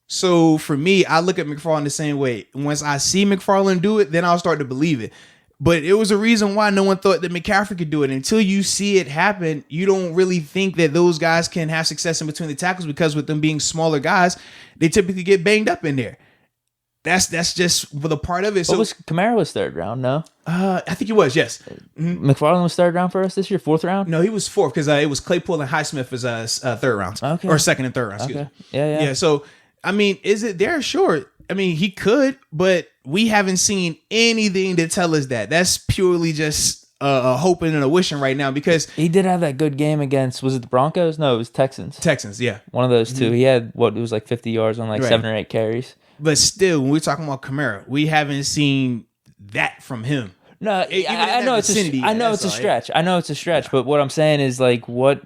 So for me, I look at McFarland the same way. Once I see McFarland do it, then I'll start to believe it. But it was a reason why no one thought that McCaffrey could do it. Until you see it happen, you don't really think that those guys can have success in between the tackles because with them being smaller guys, they typically get banged up in there. That's just the part of it. So Kamara was third round, no? I think he was, yes. McFarland was third round for us this year, fourth round? No, he was fourth because it was Claypool and Highsmith as third rounds. Okay. Or second and third rounds, excuse me. Yeah, so, I mean, is it there? Sure. I mean, he could, but we haven't seen anything to tell us that. That's purely just a hoping and a wishing right now because he did have that good game against, was it the Broncos? No, it was Texans. Texans, yeah. One of those two. He had, it was like 50 yards on 7 or 8 carries. But still, when we're talking about Kamara, we haven't seen that from him. No, I know it's a stretch. I know it's a stretch, but what I'm saying is like, what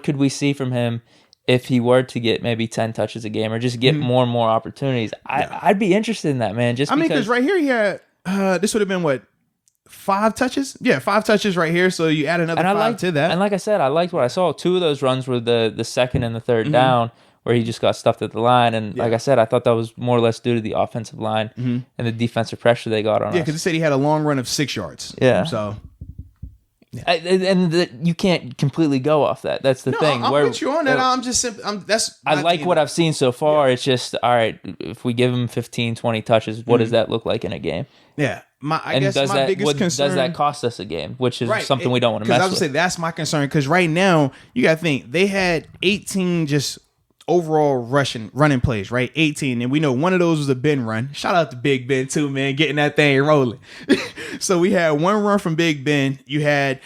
could we see from him if he were to get maybe 10 touches a game or just get more and more opportunities? I'd be interested in that, man. Because right here he had, this would have been what, 5 touches? Yeah, 5 touches right here. So you add another 5 to that. And like I said, I liked what I saw. 2 of those runs were the second and the third down where he just got stuffed at the line. And like I said, I thought that was more or less due to the offensive line and the defensive pressure they got on us. Yeah, because he said he had a long run of 6 yards. Yeah. So... Yeah. You can't completely go off that. That's the thing. I'm with you on that. I'm just simply. I like what I've seen so far. Yeah. It's just all right. If we give him 15, 20 touches, what does that look like in a game? Yeah, I guess my biggest concern does that cost us a game, which is something we don't want to mess with. I would say that's my concern because right now you got to think they had 18 just overall running plays, right? 18, and we know one of those was a Ben run. Shout out to Big Ben too, man, getting that thing rolling. So we had one run from Big Ben. You had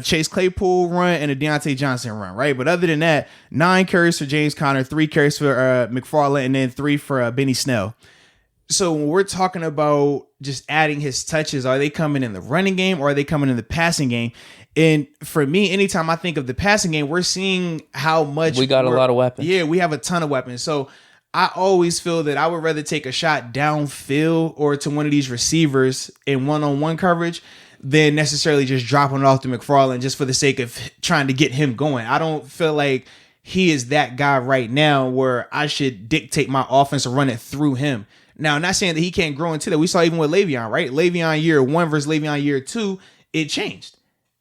Chase Claypool run and a Deontay Johnson run, right? But other than that, 9 carries for James Conner, 3 carries for McFarland, and then 3 for Benny Snell. So when we're talking about just adding his touches, are they coming in the running game or are they coming in the passing game? And for me, anytime I think of the passing game, we're seeing how much we got a lot of weapons. Yeah, we have a ton of weapons. So I always feel that I would rather take a shot downfield or to one of these receivers in one-on-one coverage than necessarily just dropping it off to McFarland just for the sake of trying to get him going. I don't feel like he is that guy right now where I should dictate my offense or run it through him. Now, I'm not saying that he can't grow into that. We saw even with Le'Veon, right? Le'Veon year 1 versus Le'Veon year 2, it changed.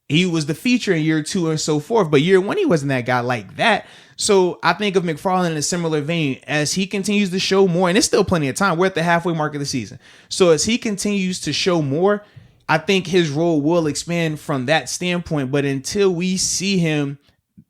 He was the feature in year 2 and so forth, but year 1, he wasn't that guy like that. So I think of McFarland in a similar vein as he continues to show more, and it's still plenty of time. We're at the halfway mark of the season. So as he continues to show more, I think his role will expand from that standpoint. But until we see him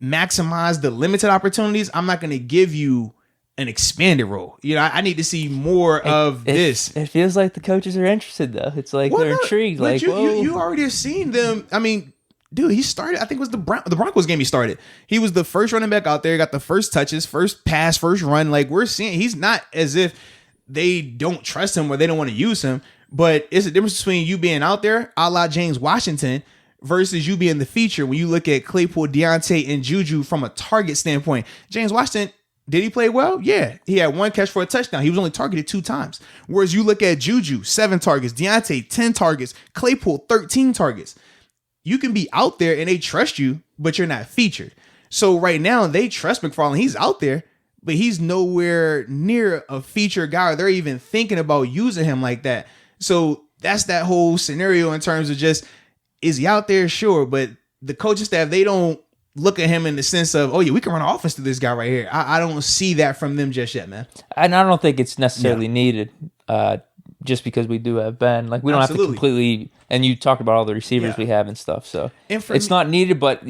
maximize the limited opportunities, I'm not going to give you an expanded role. You know, I need to see more of this. It feels like the coaches are interested, though. It's like they're intrigued. Like, you already have seen them. I mean, dude, he started. I think it was the Broncos game. He started. He was the first running back out there. Got the first touches, first pass, first run. Like, we're seeing, he's not as if they don't trust him or they don't want to use him. But it's a difference between you being out there, a la James Washington, versus you being the feature. When you look at Claypool, Deontay, and Juju from a target standpoint, James Washington. Did he play well? Yeah. He had 1 catch for a touchdown. He was only targeted 2 times. Whereas you look at Juju, 7 targets, Deontay, 10 targets, Claypool, 13 targets. You can be out there and they trust you, but you're not featured. So right now they trust McFarland. He's out there, but he's nowhere near a feature guy, or they're even thinking about using him like that. So that's that whole scenario in terms of just, is he out there? Sure. But the coaching staff, they don't look at him in the sense of, oh yeah, we can run an offense to this guy right here. I don't see that from them just yet, man. And I don't think it's necessarily needed just because we do have Ben. Like, we don't have to completely, and you talked about all the receivers we have and stuff. So it's not needed, but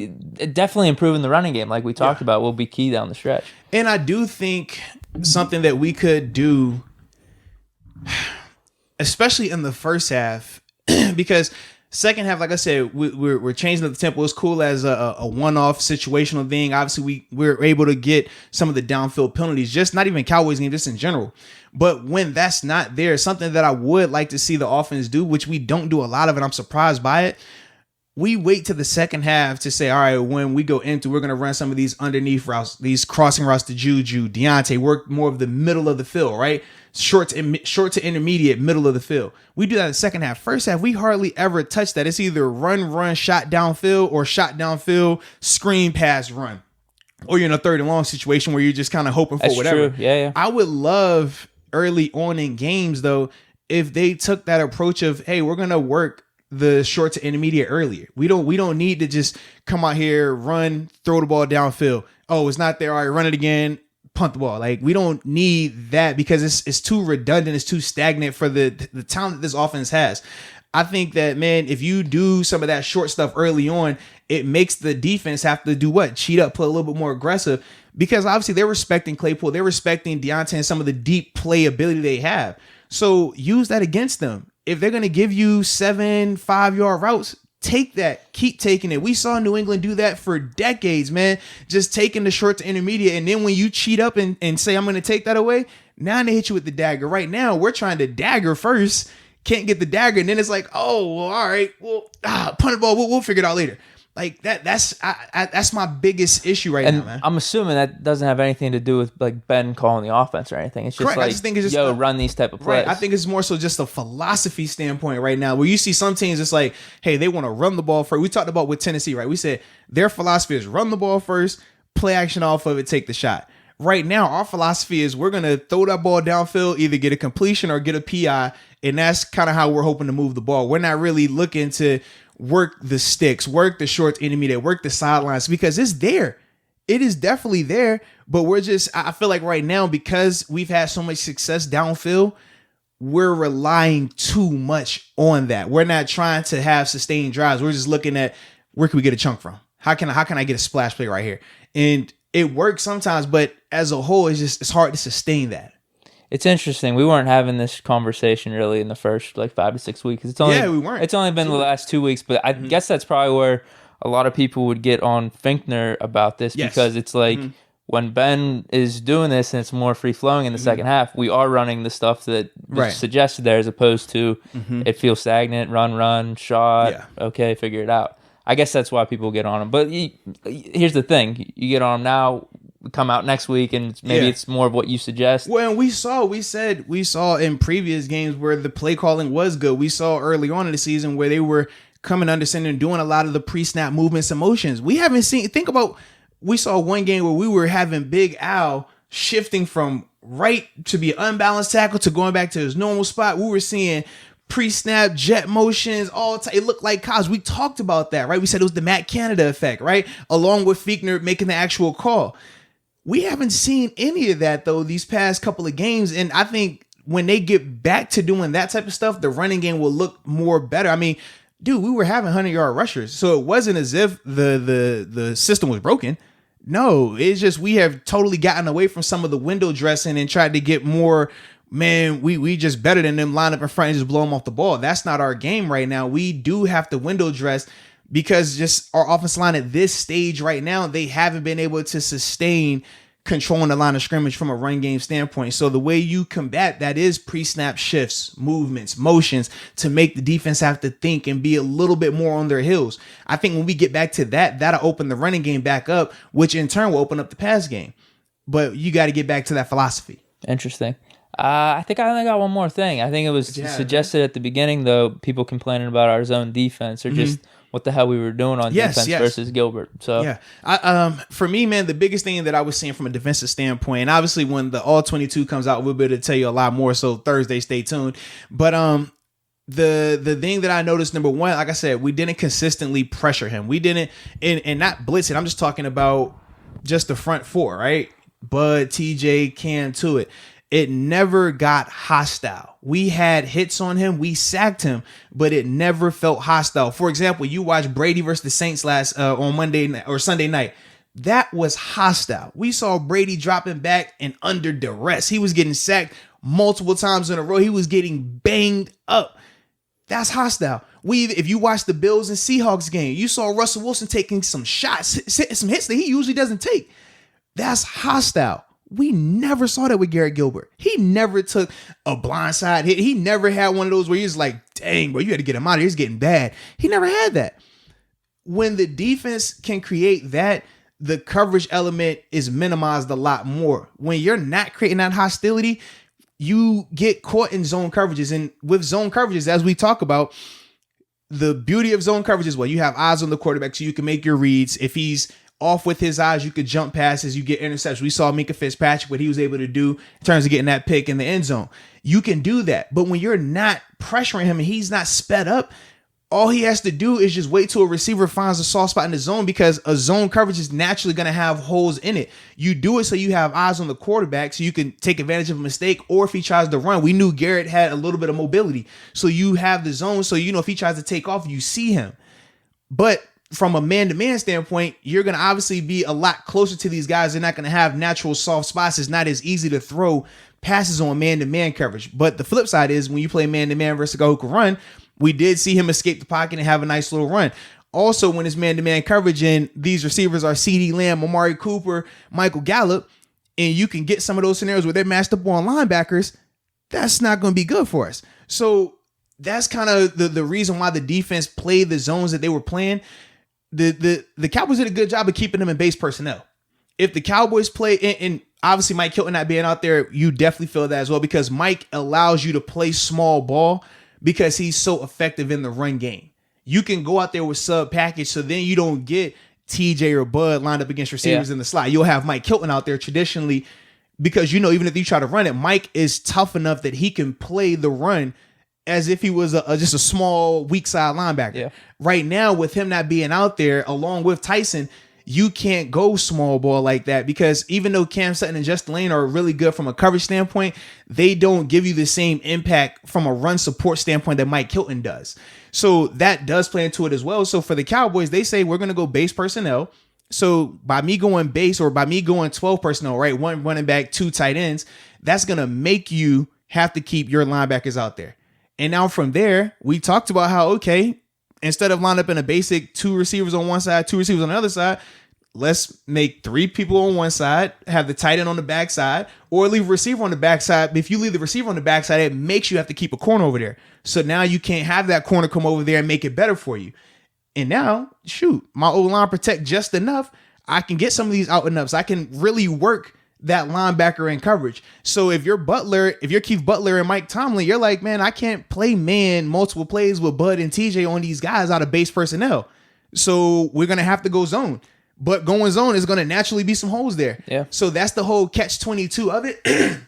definitely improving the running game, like we talked about, will be key down the stretch. And I do think something that we could do, especially in the first half, because second half, like I said, we're changing the tempo. It's cool as a one-off situational thing. Obviously, we're able to get some of the downfield penalties, just not even Cowboys game, just in general. But when that's not there, something that I would like to see the offense do, which we don't do a lot of, and I'm surprised by it, we wait to the second half to say, all right, when we go into, we're going to run some of these underneath routes, these crossing routes to Juju, Deontay, work more of the middle of the field, right? Short to intermediate, middle of the field. We do that in the second half. First half, we hardly ever touch that. It's either run, shot downfield, or shot downfield, screen, pass, run. Or you're in a 3rd and long situation where you're just kind of hoping for whatever. True. Yeah. I would love early on in games, though, if they took that approach of, hey, we're going to work the short to intermediate earlier. We don't need to just come out here, run, throw the ball downfield. Oh, it's not there. All right, run it again, punt the ball. Like, we don't need that because it's too redundant. It's too stagnant for the talent that this offense has. I think that, man, if you do some of that short stuff early on, it makes the defense have to do what? Cheat up, play a little bit more aggressive, because obviously they're respecting Claypool. They're respecting Deontay and some of the deep play ability they have. So use that against them. If they're going to give you 7 5-yard routes, take that. Keep taking it. We saw New England do that for decades, man. Just taking the short to intermediate. And then when you cheat up and say, I'm going to take that away, now they hit you with the dagger. Right now, we're trying to dagger first. Can't get the dagger. And then it's like, oh, well, all right. Well, punt the ball. We'll figure it out later. Like that's my biggest issue right now, man. I'm assuming that doesn't have anything to do with like Ben calling the offense or anything. It's just correct. Like, I just think it's just run these type of plays. Right. I think it's more so just a philosophy standpoint right now, where you see some teams, it's like, hey, they want to run the ball first. We talked about with Tennessee, right? We said their philosophy is run the ball first, play action off of it, take the shot. Right now, our philosophy is we're going to throw that ball downfield, either get a completion or get a PI, and that's kind of how we're hoping to move the ball. We're not really looking to work the sticks, work the short intermediate, work the sidelines, because it's there. It is definitely there, but I feel like right now, because we've had so much success downfield, we're relying too much on that. We're not trying to have sustained drives. We're just looking at, where can we get a chunk from? How can I get a splash play right here? And it works sometimes, but as a whole, it's hard to sustain that. It's interesting. We weren't having this conversation really in the first 5 to 6 weeks. It's only we weren't. It's only been the last 2 weeks, but I guess that's probably where a lot of people would get on Finkner about this because it's when Ben is doing this and it's more free flowing in the second half, we are running the stuff that was suggested there as opposed to it feels stagnant, run, shot, okay, figure it out. I guess that's why people get on him. But here's the thing. You get on him now, come out next week, and maybe it's more of what you suggest. Well, we saw in previous games where the play calling was good. We saw early on in the season where they were coming understanding and doing a lot of the pre-snap movements and motions. We haven't seen, we saw one game where we were having Big Al shifting from right to be an unbalanced tackle to going back to his normal spot. We were seeing pre-snap jet motions, it looked like college. We talked about that, right? We said it was the Matt Canada effect, right? Along with Finkner making the actual call. We haven't seen any of that, though, these past couple of games. And I think when they get back to doing that type of stuff, the running game will look more better. I mean, dude, we were having 100-yard rushers. So it wasn't as if the system was broken. No, it's just we have totally gotten away from some of the window dressing and tried to get more, man, we just better than them, line up in front and just blow them off the ball. That's not our game right now. We do have to window dress because just our offensive line at this stage right now, they haven't been able to sustain controlling the line of scrimmage from a run game standpoint. So the way you combat that is pre-snap shifts, movements, motions to make the defense have to think and be a little bit more on their heels. I think when we get back to that, that'll open the running game back up, which in turn will open up the pass game. But you got to get back to that philosophy. Interesting. I think I only got one more thing. I think it was suggested at the beginning, though, people complaining about our zone defense or just what the hell we were doing on defense versus Gilbert. So for me, man, the biggest thing that I was seeing from a defensive standpoint, and obviously when the all 22 comes out, we'll be able to tell you a lot more. So Thursday, stay tuned. But the thing that I noticed, number one, like I said, we didn't consistently pressure him. We didn't, and not blitz it. I'm just talking about just the front four, right? Bud, TJ, Cam, to it. It never got hostile. We had hits on him. We sacked him, but it never felt hostile. For example, you watch Brady versus the Saints on Monday night or Sunday night. That was hostile. We saw Brady dropping back and under duress. He was getting sacked multiple times in a row. He was getting banged up. That's hostile. If you watch the Bills and Seahawks game, you saw Russell Wilson taking some shots, some hits that he usually doesn't take. That's hostile. We never saw that with Garrett Gilbert. He never took a blindside hit. He never had one of those where he's like, dang, bro, you had to get him out of here. He's getting bad. He never had that. When the defense can create that, the coverage element is minimized a lot more. When you're not creating that hostility, you get caught in zone coverages. And with zone coverages, as we talk about, the beauty of zone coverage is you have eyes on the quarterback so you can make your reads. If he's off with his eyes, you could jump passes, you get interceptions. We saw Minkah Fitzpatrick, what he was able to do in terms of getting that pick in the end zone. You can do that. But when you're not pressuring him and he's not sped up, all he has to do is just wait till a receiver finds a soft spot in the zone, because a zone coverage is naturally going to have holes in it. You do it so you have eyes on the quarterback so you can take advantage of a mistake, or if he tries to run. We knew Garrett had a little bit of mobility. So you have the zone so if he tries to take off, you see him. But from a man-to-man standpoint, you're going to obviously be a lot closer to these guys. They're not going to have natural soft spots. It's not as easy to throw passes on man-to-man coverage. But the flip side is when you play man-to-man versus a guy who can run, we did see him escape the pocket and have a nice little run. Also, when it's man-to-man coverage and these receivers are CeeDee Lamb, Amari Cooper, Michael Gallup, and you can get some of those scenarios where they're matched up on linebackers, that's not going to be good for us. So that's kind of the reason why the defense played the zones that they were playing. The Cowboys did a good job of keeping them in base personnel. If the Cowboys play, and obviously Mike Hilton not being out there, you definitely feel that as well, because Mike allows you to play small ball because he's so effective in the run game. You can go out there with sub package, so then you don't get TJ or Bud lined up against receivers in the slot. You'll have Mike Hilton out there traditionally because, even if you try to run it, Mike is tough enough that he can play the run as if he was just a small, weak side linebacker. Yeah. Right now, with him not being out there, along with Tyson, you can't go small ball like that, because even though Cam Sutton and Justin Lane are really good from a coverage standpoint, they don't give you the same impact from a run support standpoint that Mike Hilton does. So that does play into it as well. So for the Cowboys, they say we're going to go base personnel. So by me going base, or by me going 12 personnel, right, one running back, two tight ends, that's going to make you have to keep your linebackers out there. And now from there, we talked about how, okay, instead of line up in a basic 2 receivers on one side, 2 receivers on the other side, let's make 3 people on one side, have the tight end on the backside, or leave a receiver on the backside. But if you leave the receiver on the backside, it makes you have to keep a corner over there. So now you can't have that corner come over there and make it better for you. And now, shoot, my O-line protect just enough. I can get some of these out and ups. I can really work that linebacker in coverage. So if you're Keith Butler and Mike Tomlin, you're like, man, I can't play man multiple plays with Bud and TJ on these guys out of base personnel. So we're going to have to go zone. But going zone is going to naturally be some holes there. Yeah. So that's the whole catch-22 of it.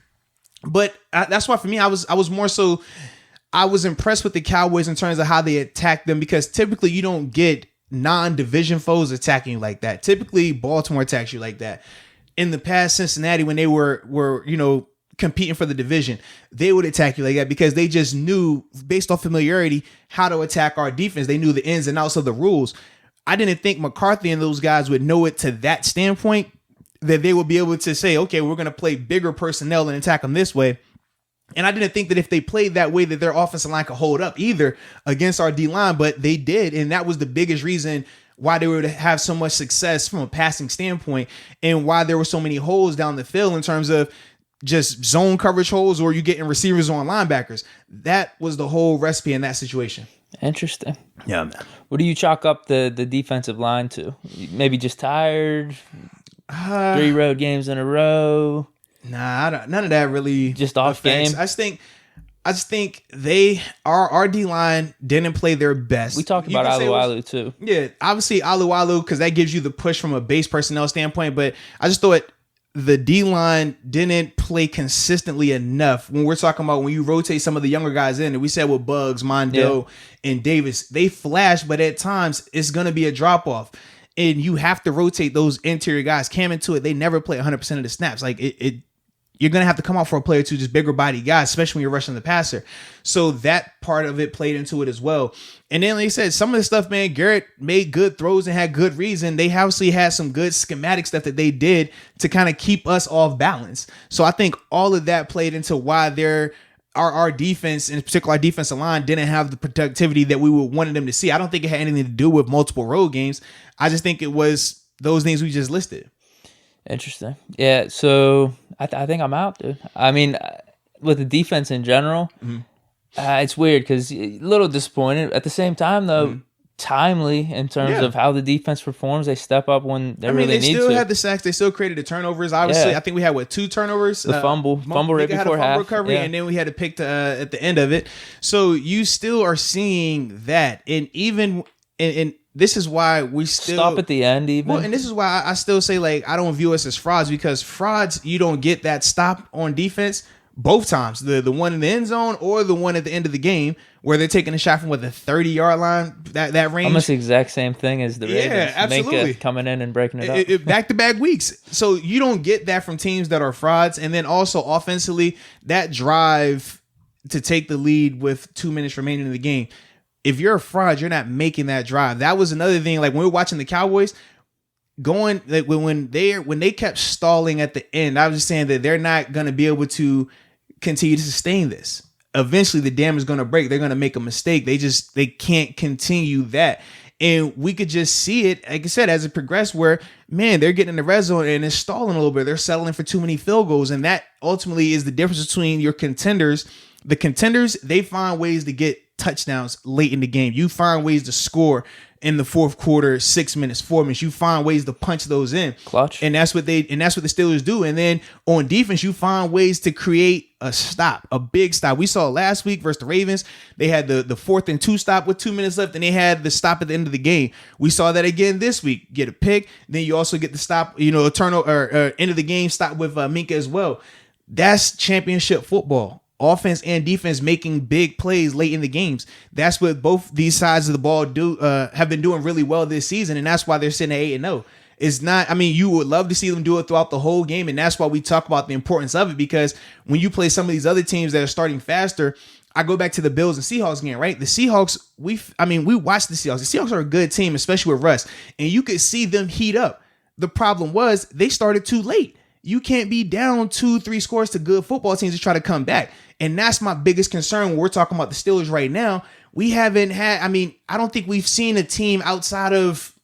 But that's why for me, I was more so, I was impressed with the Cowboys in terms of how they attacked them, because typically you don't get non-division foes attacking you like that. Typically Baltimore attacks you like that. In the past, Cincinnati, when they were competing for the division, they would attack you like that because they just knew, based off familiarity, how to attack our defense. They knew the ins and outs of the rules. I didn't think McCarthy and those guys would know it to that standpoint, that they would be able to say, okay, we're going to play bigger personnel and attack them this way. And I didn't think that if they played that way, that their offensive line could hold up either against our D-line, but they did. And that was the biggest reason why they would have so much success from a passing standpoint, and why there were so many holes down the field in terms of just zone coverage holes, or you getting receivers on linebackers. That was the whole recipe in that situation. Interesting. Yeah, man. What do you chalk up the defensive line to? Maybe just tired? 3 road games in a row? Nah, none of that really. Just off affects. game? I just think our D-line didn't play their best. We talked about Alualu too. Yeah, obviously Alualu, because that gives you the push from a base personnel standpoint. But I just thought the D-line didn't play consistently enough. When we're talking about when you rotate some of the younger guys in, and we said with Bugs, Mondo, and Davis, they flash, but at times it's going to be a drop-off. And you have to rotate those interior guys. Cam into it, they never play 100% of the snaps. Like you're going to have to come out for a player or two, just bigger body guys, especially when you're rushing the passer. So that part of it played into it as well. And then, like I said, some of the stuff, man, Garrett made good throws and had good reason. They obviously had some good schematic stuff that they did to kind of keep us off balance. So I think all of that played into why our defense, in particular our defensive line, didn't have the productivity that we would wanted them to see. I don't think it had anything to do with multiple road games. I just think it was those things we just listed. Interesting. Yeah, so I think I'm out, dude. I mean, with the defense in general, it's weird because a little disappointed. At the same time, though, timely in terms of how the defense performs. They step up when they really need to. They still had the sacks. They still created the turnovers. Obviously, I think we had, 2 turnovers? The fumble right before half. Recovery, and then we had a pick at the end of it. So you still are seeing that. And even and this is why we still stop at the end even. Well, and this is why I still say, like, I don't view us as frauds, because frauds, you don't get that stop on defense both times. The one in the end zone or the one at the end of the game where they're taking a shot from the 30-yard line, that range. Almost the exact same thing as the Ravens. Yeah, absolutely. Minka coming in and breaking it up. Back-to-back weeks. So you don't get that from teams that are frauds. And then also offensively, that drive to take the lead with 2 minutes remaining in the game. If you're a fraud, you're not making that drive. That was another thing. Like when we were watching the Cowboys, going like when they kept stalling at the end, I was just saying that they're not going to be able to continue to sustain this. Eventually, the dam is going to break. They're going to make a mistake. They can't continue that. And we could just see it, like I said, as it progressed, where, man, they're getting in the red zone and it's stalling a little bit. They're settling for too many field goals. And that ultimately is the difference between your contenders. The contenders, they find ways to get touchdowns late in the game. You find ways to score in the fourth quarter, 6 minutes, 4 minutes. You find ways to punch those in. Clutch. And that's what the Steelers do. And then on defense, you find ways to create a stop, a big stop. We saw last week versus the Ravens. They had the 4th and 2 stop with 2 minutes left, and they had the stop at the end of the game. We saw that again this week. Get a pick, then you also get the stop, a turnover or end of the game stop with Minka as well. That's championship football. Offense and defense making big plays late in the games. That's what both these sides of the ball have been doing really well this season, and that's why they're sitting at 8-0. It's not, I mean, you would love to see them do it throughout the whole game, and that's why we talk about the importance of it, because when you play some of these other teams that are starting faster, I go back to the Bills and Seahawks game, right? The Seahawks, we watched the Seahawks. The Seahawks are a good team, especially with Russ, and you could see them heat up. The problem was they started too late. you can't be down 2-3 scores to good football teams to try to come back. And that's my biggest concern when we're talking about the Steelers right now. We haven't had, I don't think we've seen a team outside of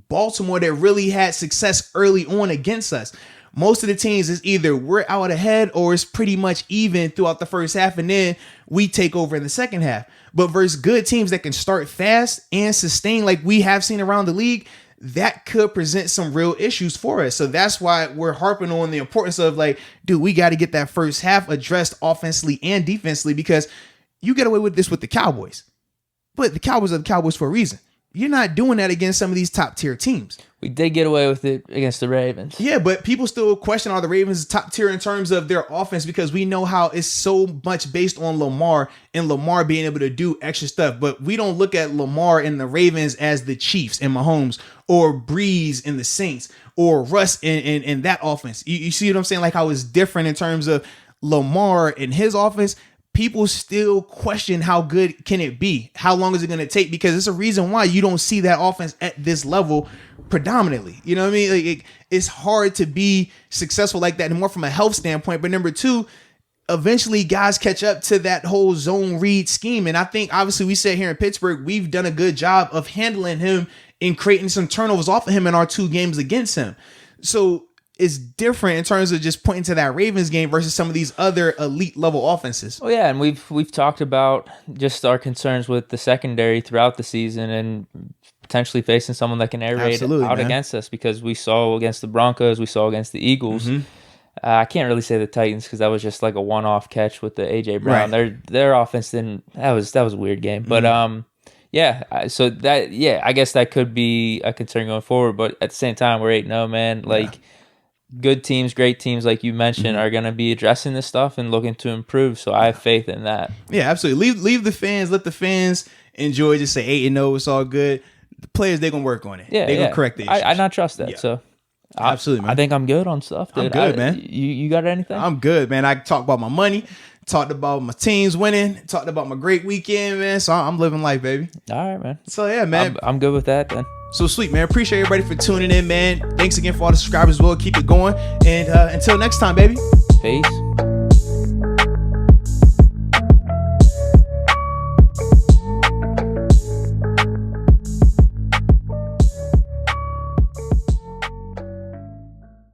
Baltimore that really had success early on against us. Most of the teams is either we're out ahead or it's pretty much even throughout the first half, and then we take over in the second half. But versus good teams that can start fast and sustain like we have seen around the league, that could present some real issues for us. So that's why we're harping on the importance of we got to get that first half addressed offensively and defensively, because you get away with this with the Cowboys. But the Cowboys are the Cowboys for a reason. You're not doing that against some of these top tier teams. We did get away with it against the Ravens. Yeah, but people still question, are the Ravens top tier in terms of their offense, because we know how it's so much based on Lamar and Lamar being able to do extra stuff. But we don't look at Lamar and the Ravens as the Chiefs and Mahomes, or Breeze and the Saints, or Russ and that offense. You see what I'm saying? Like how it's different in terms of Lamar and his offense. People still question how good can it be? How long is it going to take? Because it's a reason why you don't see that offense at this level predominantly. You know what I mean? It's hard to be successful like that, and more from a health standpoint. But number two, eventually guys catch up to that whole zone read scheme. And I think obviously we said here in Pittsburgh, we've done a good job of handling him and creating some turnovers off of him in our 2 games against him. So it's different in terms of just pointing to that Ravens game versus some of these other elite level offenses. Oh yeah, and we've talked about just our concerns with the secondary throughout the season, and potentially facing someone that can air raid out against us, because we saw against the Broncos, we saw against the Eagles. Mm-hmm. I can't really say the Titans because that was just like a one-off catch with the AJ Brown. Right. Their offense didn't. That was a weird game, but so that I guess that could be a concern going forward. But at the same time, we're 8-0, man. Good teams, great teams, like you mentioned, are going to be addressing this stuff and looking to improve. So I have faith in that. Yeah, absolutely. Leave the fans, let the fans enjoy. Just say 8-0, it's all good. The players, they're going to work on it. Yeah, they're going to correct the issues. I not trust that. Yeah. So absolutely, man. I think I'm good on stuff, dude. I'm good, man. You got anything? I'm good, man. I talked about my money, talked about my teams winning, talked about my great weekend, man. So I'm living life, baby. All right, man. So yeah, man. I'm good with that then. So sweet, man. Appreciate everybody for tuning in, man. Thanks again for all the subscribers as well. Keep it going. And until next time, baby. Peace.